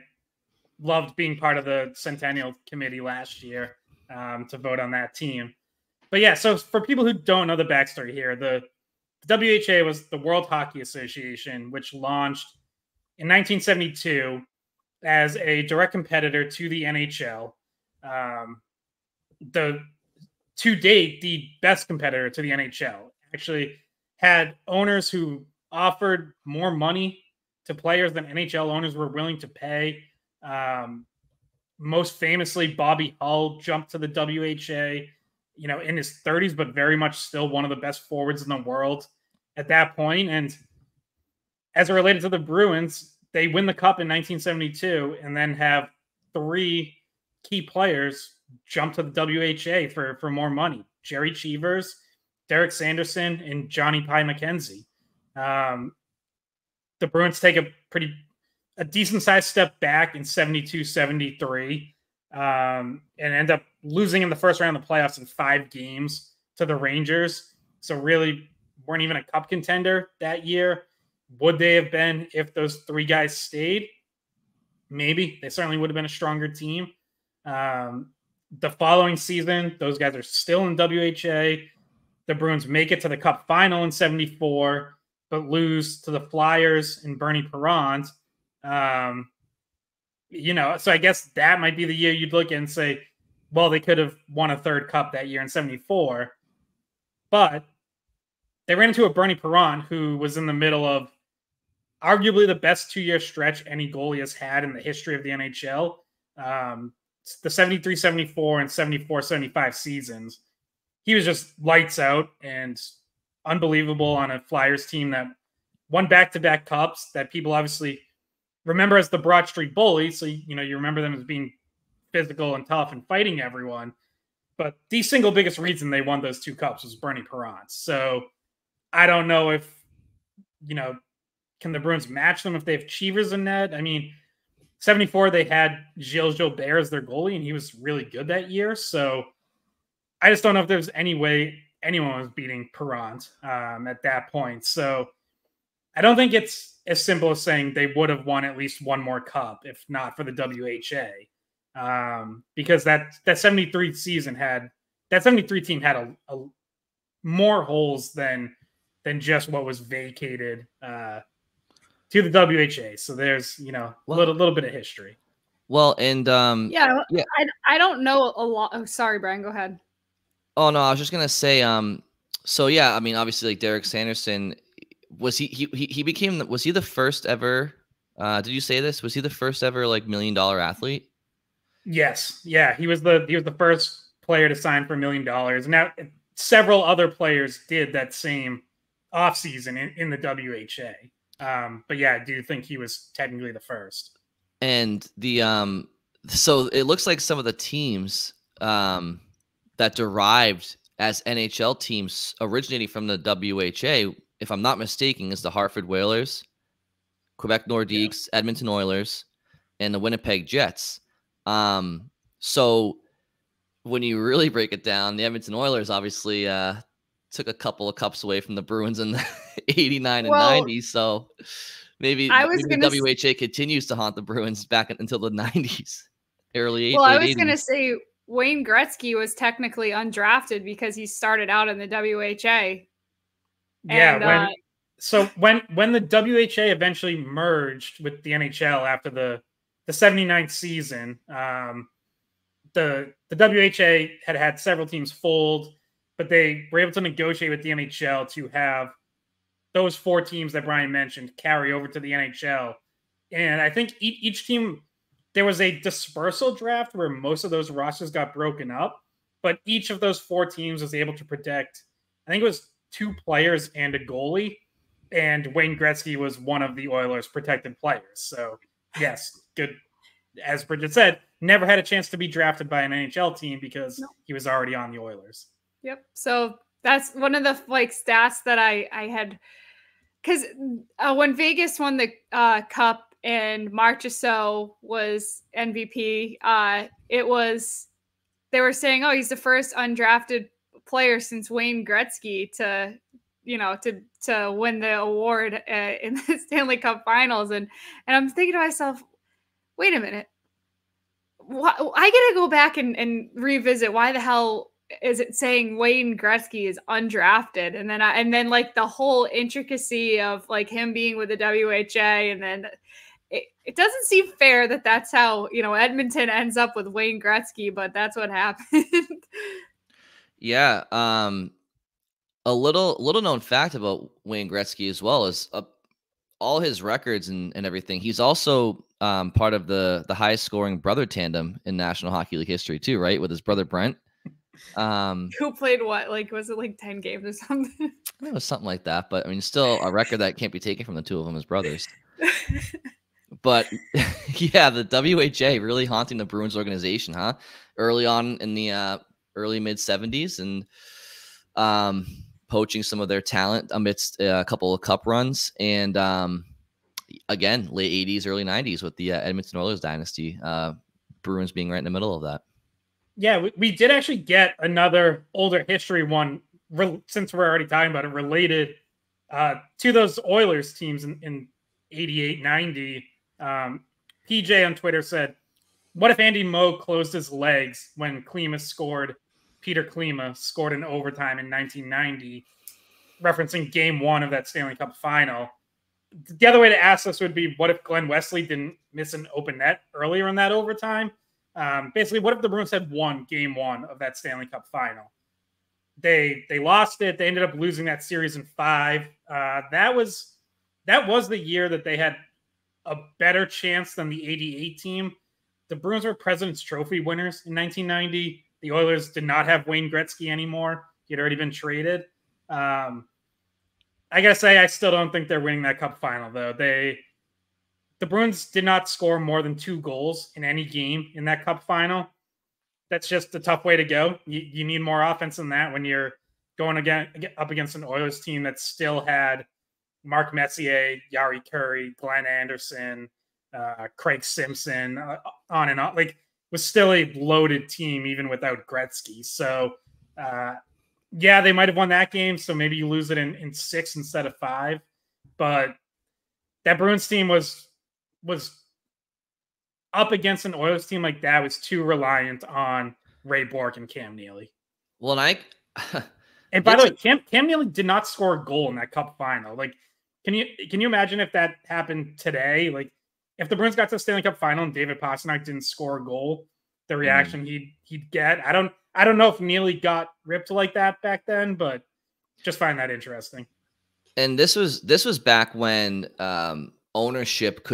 loved being part of the Centennial Committee last year to vote on that team. But yeah, so for people who don't know the backstory here, the WHA was the World Hockey Association, which launched in 1972 as a direct competitor to the NHL. To date, the best competitor to the NHL. Actually had owners who offered more money to players than NHL owners were willing to pay. Most famously, Bobby Hull jumped to the WHA, in his 30s, but very much still one of the best forwards in the world at that point. And as it related to the Bruins, they win the cup in 1972 and then have 3 key players jump to the WHA for more money: Jerry Cheevers, Derek Sanderson, and Johnny Pie McKenzie. The Bruins take a decent sized step back in 72-73 and end up losing in the first round of the playoffs in 5 games to the Rangers. So really weren't even a cup contender that year. Would they have been if those 3 guys stayed? Maybe. They certainly would have been a stronger team. The following season, those guys are still in WHA. The Bruins make it to the Cup final in 74, but lose to the Flyers and Bernie Parent. So I guess that might be the year you'd look at and say, well, they could have won a 3rd cup that year in 74. But they ran into a Bernie Parent who was in the middle of arguably the best 2-year stretch any goalie has had in the history of the NHL. The 73-74 and 74-75 seasons. He was just lights out and unbelievable on a Flyers team that won back-to-back cups that people obviously remember as the Broad Street Bullies. So, you remember them as being physical and tough and fighting everyone. But the single biggest reason they won those 2 cups was Bernie Parent. So I don't know if, can the Bruins match them if they have Cheevers in net? I mean, 74, they had Gilles Gilbert as their goalie, and he was really good that year. So I just don't know if there's any way anyone was beating Perrant at that point. So I don't think it's as simple as saying they would have won at least one more cup, if not for the WHA. Because that 73 season that 73 team had a more holes than just what was vacated to the WHA. So there's, a little bit of history. Well, and I don't know a lot. Oh, sorry, Brian, go ahead. Oh no, I was just gonna say, so yeah, I mean, obviously, like Derek Sanderson, was he became, was he the first ever? Did you say this? Was he the first ever like $1 million athlete? Yes, yeah, he was the first player to sign for $1 million. Now, several other players did that same offseason in the WHA. But yeah, I do think he was technically the first. And the so it looks like some of the teams that derived as NHL teams originating from the WHA, if I'm not mistaken, is the Hartford Whalers, Quebec Nordiques, Edmonton Oilers, and the Winnipeg Jets. So when you really break it down, the Edmonton Oilers obviously took a couple of cups away from the Bruins in the 89 and 90s. So maybe the WHA continues to haunt the Bruins back until the 90s, early 80s. Well, I was going to say Wayne Gretzky was technically undrafted because he started out in the WHA. Yeah. When the WHA eventually merged with the NHL after the 79th season, the WHA had several teams fold, but they were able to negotiate with the NHL to have those 4 teams that Brian mentioned carry over to the NHL. And I think each team, there was a dispersal draft where most of those rosters got broken up, but each of those 4 teams was able to protect, I think it was 2 players and a goalie, and Wayne Gretzky was one of the Oilers' protected players. So yes, good. As Bridget said, never had a chance to be drafted by an NHL team because he was already on the Oilers. Yep. So that's one of the stats that I had, because when Vegas won the cup and Marchessault was MVP, they were saying, oh, he's the first undrafted player since Wayne Gretzky to win the award in the Stanley Cup Finals, and I'm thinking to myself, wait a minute, I gotta go back and revisit why the hell is it saying Wayne Gretzky is undrafted, and then like the whole intricacy of like him being with the WHA, and then it doesn't seem fair that that's how Edmonton ends up with Wayne Gretzky, but that's what happened. Yeah, a little known fact about Wayne Gretzky as well is all his records and everything. He's also part of the highest scoring brother tandem in National Hockey League history too, right? With his brother Brent. Who played what? Like, was it like 10 games or something? It was something like that, but I mean, still a record that can't be taken from the two of them as brothers. But yeah, the WHA really haunting the Bruins organization, huh? Early on in the early mid 70s, and poaching some of their talent amidst a couple of cup runs, and again, late 80s, early 90s with the Edmonton Oilers dynasty, Bruins being right in the middle of that. Yeah, we did actually get another older history one, since we're already talking about it, related to those Oilers teams in 88, 90. PJ on Twitter said, what if Andy Moe closed his legs when Peter Klima scored in overtime in 1990, referencing game 1 of that Stanley Cup final? The other way to ask this would be, what if Glenn Wesley didn't miss an open net earlier in that overtime? Basically, what if the Bruins had won game 1 of that Stanley Cup final? They lost it. They ended up losing that series in 5. That was the year that they had a better chance than the 88 team. The Bruins were President's Trophy winners in 1990. The Oilers did not have Wayne Gretzky anymore. He had already been traded. I gotta say, I still don't think they're winning that cup final, though. The Bruins did not score more than 2 goals in any game in that cup final. That's just a tough way to go. You need more offense than that when you're going up against an Oilers team that still had Mark Messier, Yari Curry, Glenn Anderson, Craig Simpson, on and on. Like, was still a loaded team even without Gretzky. So, yeah, they might have won that game. So maybe you lose it in 6 instead of 5. But that Bruins team was up against an Oilers team like that, was too reliant on Ray Bourque and Cam Neely. Well, and by the way, Cam Neely did not score a goal in that Cup final. Like, can you imagine if that happened today? Like, if the Bruins got to the Stanley Cup final and David Pastrnak didn't score a goal, the reaction he'd get. I don't know if Neely got ripped like that back then, but just find that interesting. And this was back when ownership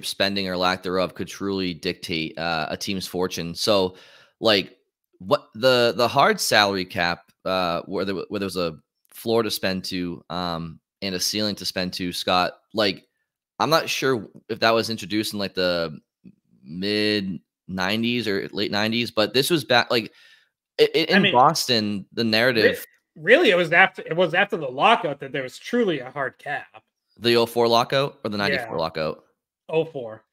spending or lack thereof could truly dictate a team's fortune. So, like, what the hard salary cap, where there was a floor to spend to and a ceiling to spend to, Scott, like, I'm not sure if that was introduced in like the mid 90s or late 90s, but this was back like in Boston, the narrative. Really, it was after the lockout that there was truly a hard cap. The 04 lockout or the 94 lockout? 04.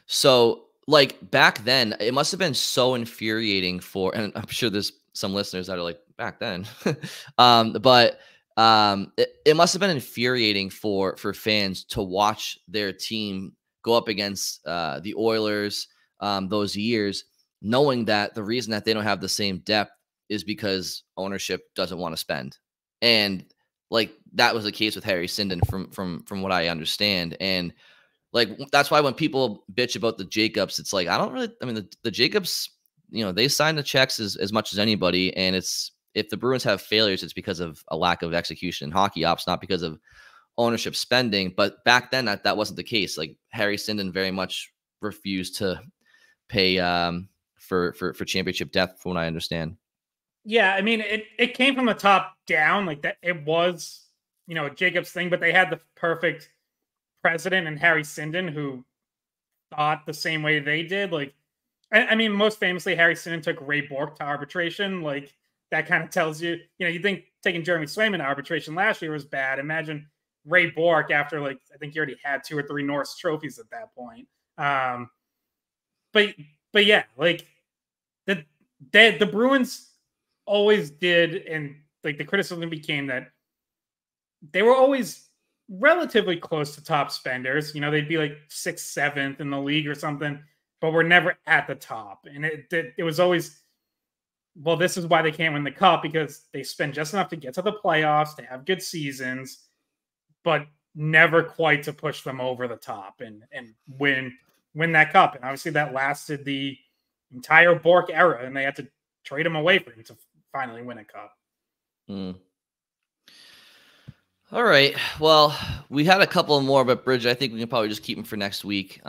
So, like, back then, it must have been so infuriating and I'm sure there's some listeners that are like, back then. But it must have been infuriating for fans to watch their team go up against the Oilers those years, knowing that the reason that they don't have the same depth is because ownership doesn't want to spend. And like, that was the case with Harry Sinden from what I understand. And like, that's why when people bitch about the Jacobs, it's like, the Jacobs, they sign the checks as much as anybody. And if the Bruins have failures, it's because of a lack of execution in hockey ops, not because of ownership spending. But back then that wasn't the case. Like, Harry Sinden very much refused to pay for championship depth, from what I understand. Yeah, I mean, it came from the top down, like that. It was, a Jacobs thing, but they had the perfect president and Harry Sinden who thought the same way they did. Like, I mean, most famously, Harry Sinden took Ray Bourque to arbitration. Like, that kind of tells you, you think taking Jeremy Swayman to arbitration last year was bad. Imagine Ray Bourque after, like, I think he already had 2 or 3 Norris trophies at that point. But yeah, like, the Bruins always did, and like the criticism became that they were always relatively close to top spenders. They'd be like 6th, 7th in the league or something, but we're never at the top. And it was always, well, this is why they can't win the cup, because they spend just enough to get to the playoffs, to have good seasons, but never quite to push them over the top and win that cup. And obviously that lasted the entire Bourque era, and they had to trade him away for him to finally win a cup. All right. Well, we had a couple more, but Bridget, I think we can probably just keep them for next week.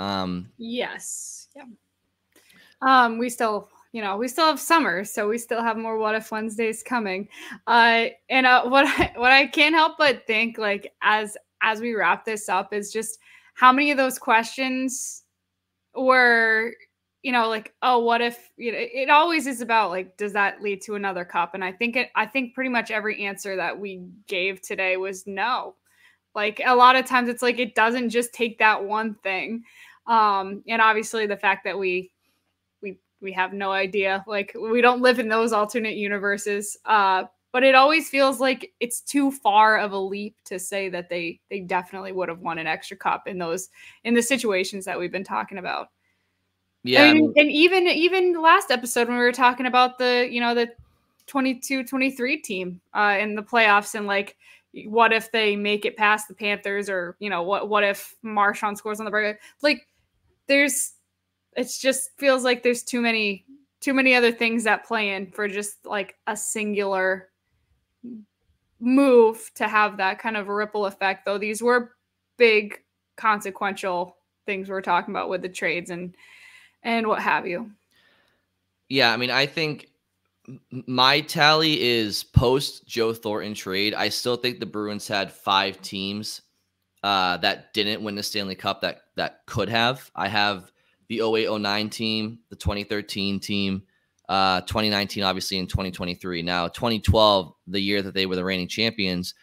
Yes. Yeah. We still have summer, so we still have more What If Wednesdays coming. And what I can't help but think, like, as we wrap this up, is just how many of those questions were, like, oh, what if, it always is about, like, does that lead to another cup? And I think pretty much every answer that we gave today was no. Like, a lot of times it's like, it doesn't just take that one thing. And obviously the fact that we have no idea, like, we don't live in those alternate universes. But it always feels like it's too far of a leap to say that they definitely would have won an extra cup in the situations that we've been talking about. Yeah. I mean, and even the last episode when we were talking about the 22-23 team in the playoffs, and like, what if they make it past the Panthers, or what if Marchand scores on the break? Like, it just feels like there's too many other things that play in for just like a singular move to have that kind of ripple effect. Though these were big consequential things we're talking about with the trades and what have you. Yeah, I mean, I think my tally is post Joe Thornton trade. I still think the Bruins had 5 teams that didn't win the Stanley Cup that could have. I have the 08-09 team, the 2013 team, 2019, obviously, in 2023. Now, 2012, the year that they were the reigning champions,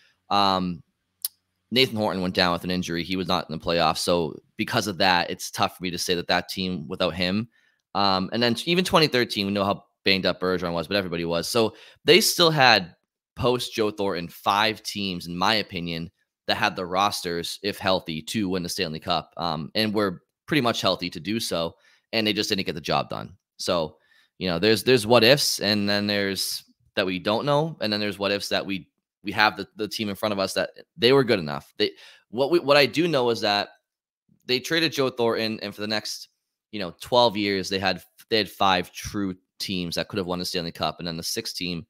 Nathan Horton went down with an injury. He was not in the playoffs. So because of that, it's tough for me to say that team without him. And then even 2013, we know how banged up Bergeron was, but everybody was. So they still had post Joe Thornton 5 teams, in my opinion, that had the rosters, if healthy, to win the Stanley Cup. And were pretty much healthy to do so. And they just didn't get the job done. So, there's what ifs, and then there's that we don't know. And then there's what ifs that we have the team in front of us that they were good enough. What I do know is that they traded Joe Thornton, and for the next 12 years they had 5 true teams that could have won the Stanley Cup, and then the 6th team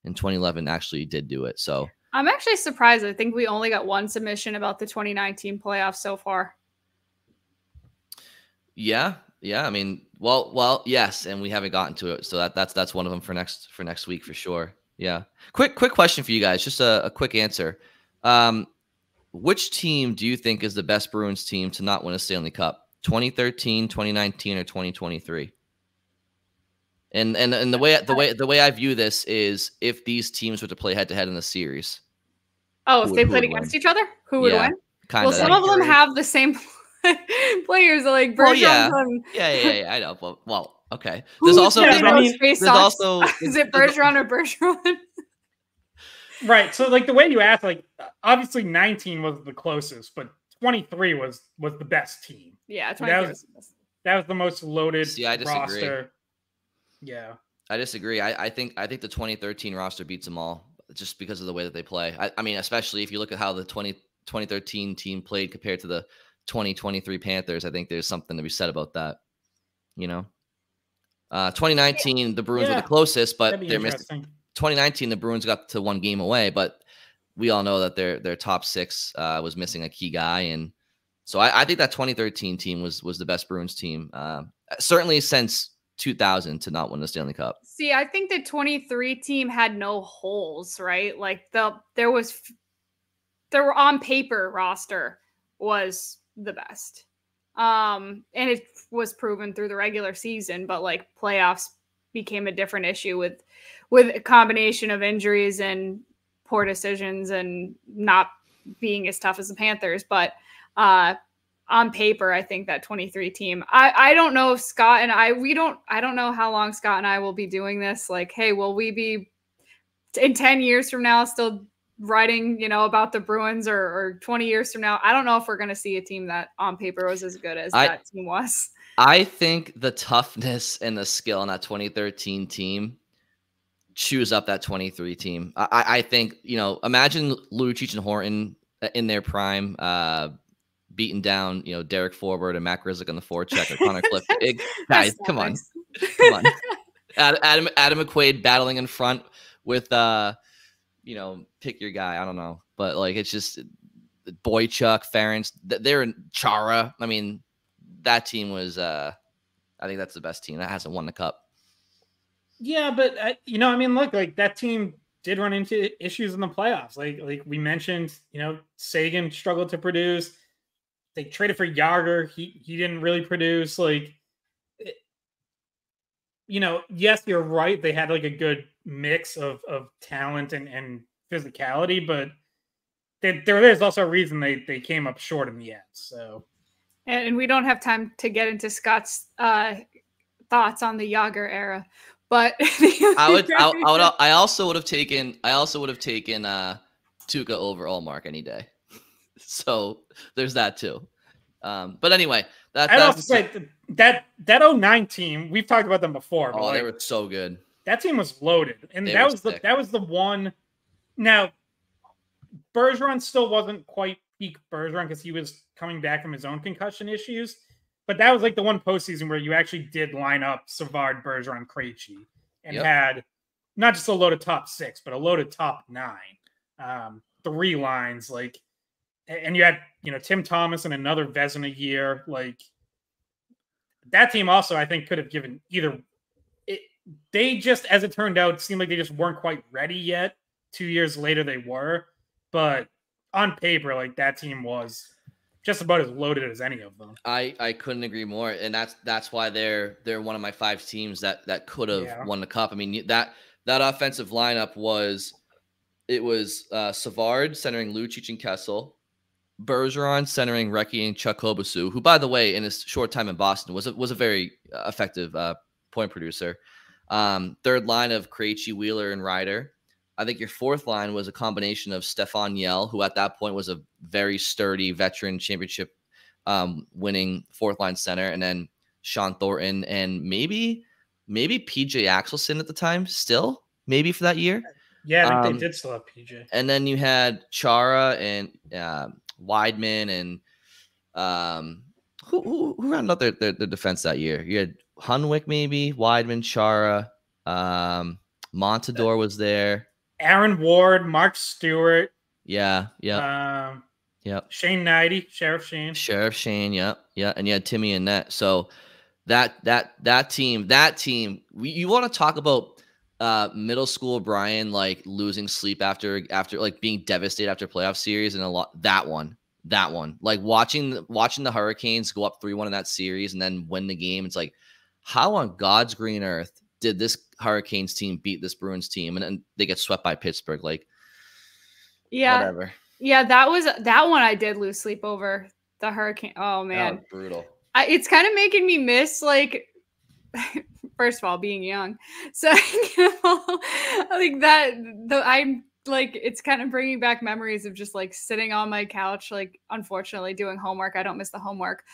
in 2011 actually did do it. So I'm actually surprised. I think we only got one submission about the 2019 playoffs so far. Yeah. I mean, well, yes, and we haven't gotten to it, so that's one of them for next week for sure. Yeah. Quick question for you guys. Just a quick answer. Which team do you think is the best Bruins team to not win a Stanley Cup? 2013, 2019, or 2023? And the way I view this is, if these teams were to play head to head in the series. Oh, if they played against each other, who would win? Kinda. Well, some of them have the same players, like Bergeron. Yeah, I know. Well, okay. Is it Bergeron or Bergeron? Right. So, like, the way you asked, like, obviously 19 was the closest, but 23 was the best team. Yeah, 23 that was the most loaded I disagree. roster. Yeah, I disagree. I think the 2013 roster beats them all, just because of the way that they play. I mean, especially if you look at how the 2013 team played compared to the 2023 Panthers. I think there's something to be said about that. 2019, the Bruins were the closest, but they're missing. 2019, the Bruins got to 1 game away, but we all know that their top 6 was missing a key guy, and so I think that 2013 team was the best Bruins team, certainly since 2000, to not win the Stanley Cup. See, I think the 23 team had no holes, right? Like there were on paper roster was the best. And it was proven through the regular season, but like playoffs became a different issue with a combination of injuries and poor decisions and not being as tough as the Panthers. But on paper, I think that 23 team, I don't know if Scott and I don't know how long Scott and I will be doing this. Like, hey, will we be in 10 years from now still writing, about the Bruins, or 20 years from now? I don't know if we're going to see a team that on paper was as good as that team was. I think the toughness and the skill on that 2013 team chews up that 23 team. I think, imagine Lucic and Horton in their prime, beating down, Derek Forbort and McIsaac on the forecheck, or Connor Cliff. Guys, come on. Adam McQuaid battling in front with, pick your guy. I don't know, but like, it's just Boychuk, Ferentz. They're in Chara. I mean, that team was. I think that's the best team that hasn't won the cup. Yeah, but look, like, that team did run into issues in the playoffs. Like we mentioned, Seguin struggled to produce. They traded for Jágr. He didn't really produce. Like, yes, you're right. They had like a good mix of talent and physicality, but there's also a reason they came up short in the end. So, and we don't have time to get into Scott's thoughts on the Jágr era, but I also would have taken Tuukka over Ullmark any day. So there's that too. But anyway, I'd also say that 09 team, we've talked about them before. Oh, they were so good. That team was loaded, and that was the one. Now, Bergeron still wasn't quite peak Bergeron because he was coming back from his own concussion issues. But that was like the one postseason where you actually did line up Savard, Bergeron, Krejci, and had not just a loaded top 6, but a loaded top 9. 3 lines, like. And you had, Tim Thomas and another Vezina year. Like, that team also, I think, could have given either. They just, as it turned out, seemed like they just weren't quite ready yet. 2 years later, they were. But on paper, like, that team was just about as loaded as any of them. I couldn't agree more, and that's why they're one of my 5 teams that could have won the cup. I mean, that offensive lineup was Savard centering Lucic and Kessel. Bergeron centering Recchi and Chuck Hobasu, who, by the way, in his short time in Boston was a very effective point producer. Third line of Krejci, Wheeler, and Ryder. I think your fourth line was a combination of Stefan Yell, who at that point was a very sturdy veteran championship winning fourth line center, and then Sean Thornton and maybe PJ Axelson at the time, still maybe for that year. Yeah, I think they did still have PJ. And then you had Chara and Weidman and who rounded out their defense that year? You had Hunwick, maybe Weidman, Chara, Montador was there. Aaron Ward, Mark Stewart. Yeah. Yep. Shane Knighty, Sheriff Shane. Yep. Yeah. And you had Timmy and net. So that team, you want to talk about middle school Brian, like losing sleep after like being devastated after playoff series, and that one, like watching the Hurricanes go up 3-1 in that series and then win the game. It's like, how on God's green earth did this Hurricanes team beat this Bruins team, and then they get swept by Pittsburgh? Like, whatever. Yeah, that one I did lose sleep over, the Hurricane. Oh man, brutal. It's kind of making me miss, like, first of all, being young. So like I'm like, it's kind of bringing back memories of just like sitting on my couch, like unfortunately doing homework. I don't miss the homework,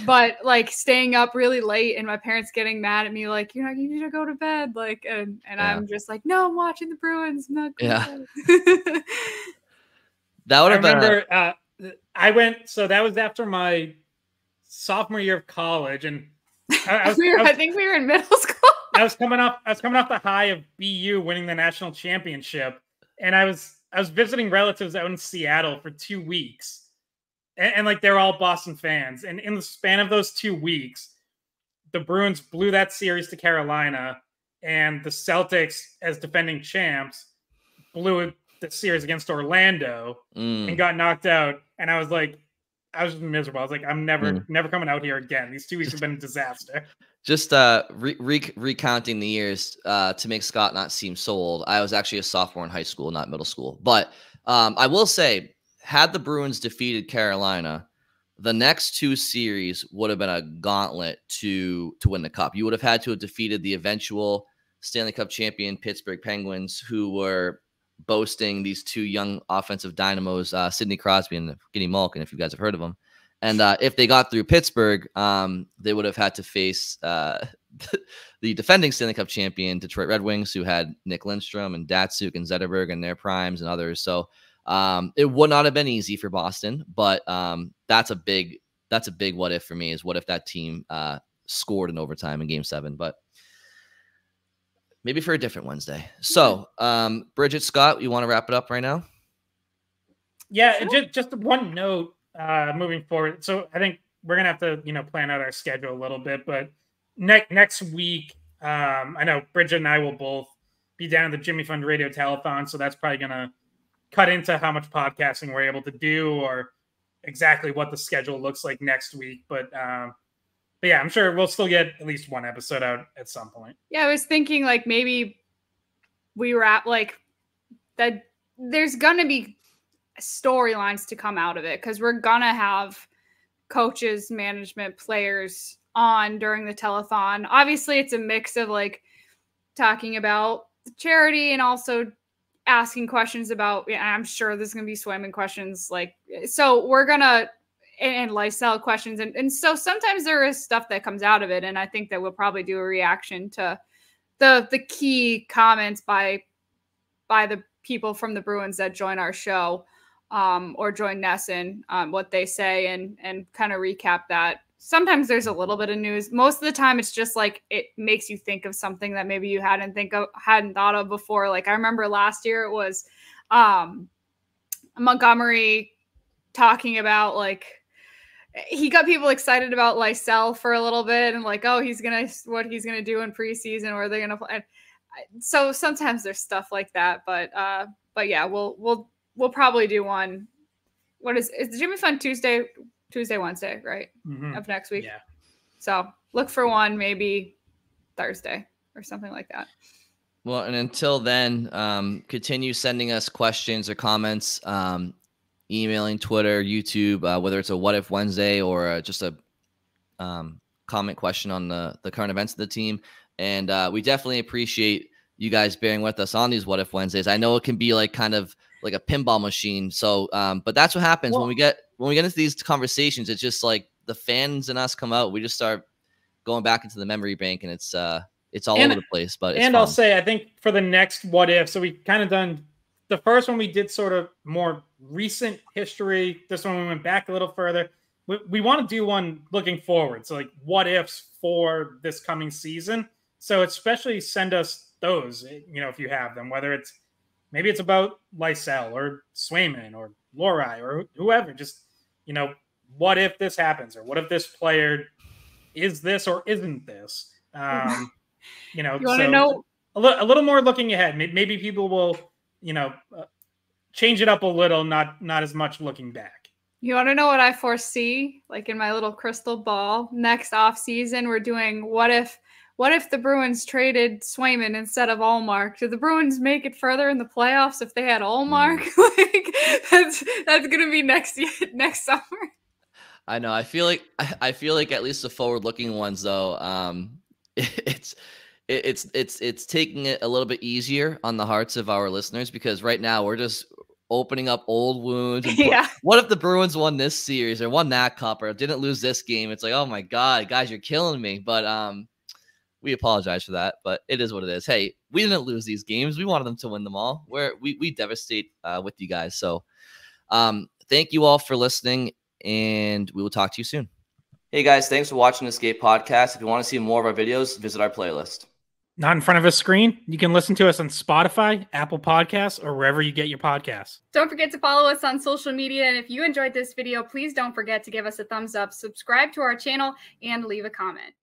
but like staying up really late and my parents getting mad at me, like, you need to go to bed. Like, and I'm just like, no, I'm watching the Bruins. I'm not going to bed. That would have been. I remember so that was after my sophomore year of college, and I think we were in middle school. I was coming off the high of BU winning the national championship, and I was visiting relatives out in Seattle for 2 weeks, and like they're all Boston fans. And in the span of those 2 weeks, the Bruins blew that series to Carolina, and the Celtics, as defending champs, blew the series against Orlando and got knocked out. And I was miserable. I was like, I'm never coming out here again. These 2 weeks have been a disaster. Just recounting the years to make Scott not seem so old. I was actually a sophomore in high school, not middle school. But I will say, had the Bruins defeated Carolina, the next 2 series would have been a gauntlet to win the Cup. You would have had to have defeated the eventual Stanley Cup champion Pittsburgh Penguins, who were boasting these 2 young offensive dynamos, Sidney Crosby and Getty Malkin, if you guys have heard of them. And if they got through Pittsburgh, they would have had to face the defending Stanley Cup champion Detroit Red Wings, who had Nick Lindstrom and Datsuk and Zetterberg in their primes and others. So it would not have been easy for Boston, but that's a big what if for me, is what if that team scored in overtime in Game 7. But maybe for a different Wednesday. So, Bridget, Scott, you want to wrap it up right now? Yeah, sure. Just one note moving forward. So I think we're going to have to, plan out our schedule a little bit. But next week, I know Bridget and I will both be down at the Jimmy Fund Radio Telethon. So that's probably going to cut into how much podcasting we're able to do, or exactly what the schedule looks like next week. But yeah, I'm sure we'll still get at least one episode out at some point. Yeah, I was thinking like maybe we wrap like that. There's gonna be storylines to come out of it, because we're gonna have coaches, management, players on during the telethon. Obviously, it's a mix of like talking about the charity and also asking questions about. I'm sure there's gonna be swimming questions, like, so we're gonna. And lifestyle questions. And so sometimes there is stuff that comes out of it. And I think that we'll probably do a reaction to the key comments by the people from the Bruins that join our show or join Nesson, what they say, and kind of recap that. Sometimes there's a little bit of news. Most of the time it's just like, it makes you think of something that maybe you hadn't thought of before. Like I remember last year it was Montgomery talking about like, he got people excited about Lysell for a little bit, and like, oh, what he's gonna do in preseason, or they're gonna play. So sometimes there's stuff like that, but yeah, we'll probably do one. Is Jimmy Fun Tuesday, Wednesday, right? Of next week. Yeah. So look for one, maybe Thursday or something like that. Well, and until then, continue sending us questions or comments. emailing, Twitter, YouTube, whether it's a What If Wednesday or just a comment question on the current events of the team. And we definitely appreciate you guys bearing with us on these What If Wednesdays. I know it can be like kind of like a pinball machine. So, but that's what happens when we get into these conversations. It's just like the fans and us come out. We just start going back into the memory bank, and it's all over the place. But it's fun. I'll say, I think for the next What If, so we kind of done the first one. We did sort of more recent history. This one we went back a little further. We want to do one looking forward. So like what ifs for this coming season. So especially send us those, if you have them, whether maybe it's about Lysell or Swayman or Lorai or whoever, just, what if this happens, or what if this player is this or isn't this? You want to know a little more looking ahead. Maybe people will, change it up a little, not as much looking back. You want to know what I foresee, like in my little crystal ball? Next off season, we're doing what if the Bruins traded Swayman instead of Ullmark? Do the Bruins make it further in the playoffs if they had Ullmark? Like that's gonna be next summer. I know. I feel like at least the forward-looking ones, though, it's taking it a little bit easier on the hearts of our listeners, because right now we're just opening up old wounds. And what if the Bruins won this series or won that cup or didn't lose this game? It's like, oh my God, guys, you're killing me. But we apologize for that, but it is what it is. Hey, we didn't lose these games. We wanted them to win them all. We devastate with you guys. So thank you all for listening, and we will talk to you soon. Hey guys, thanks for watching the Skate Podcast. If you want to see more of our videos, visit our playlist. Not in front of a screen? You can listen to us on Spotify, Apple Podcasts, or wherever you get your podcasts. Don't forget to follow us on social media. And if you enjoyed this video, please don't forget to give us a thumbs up, subscribe to our channel, and leave a comment.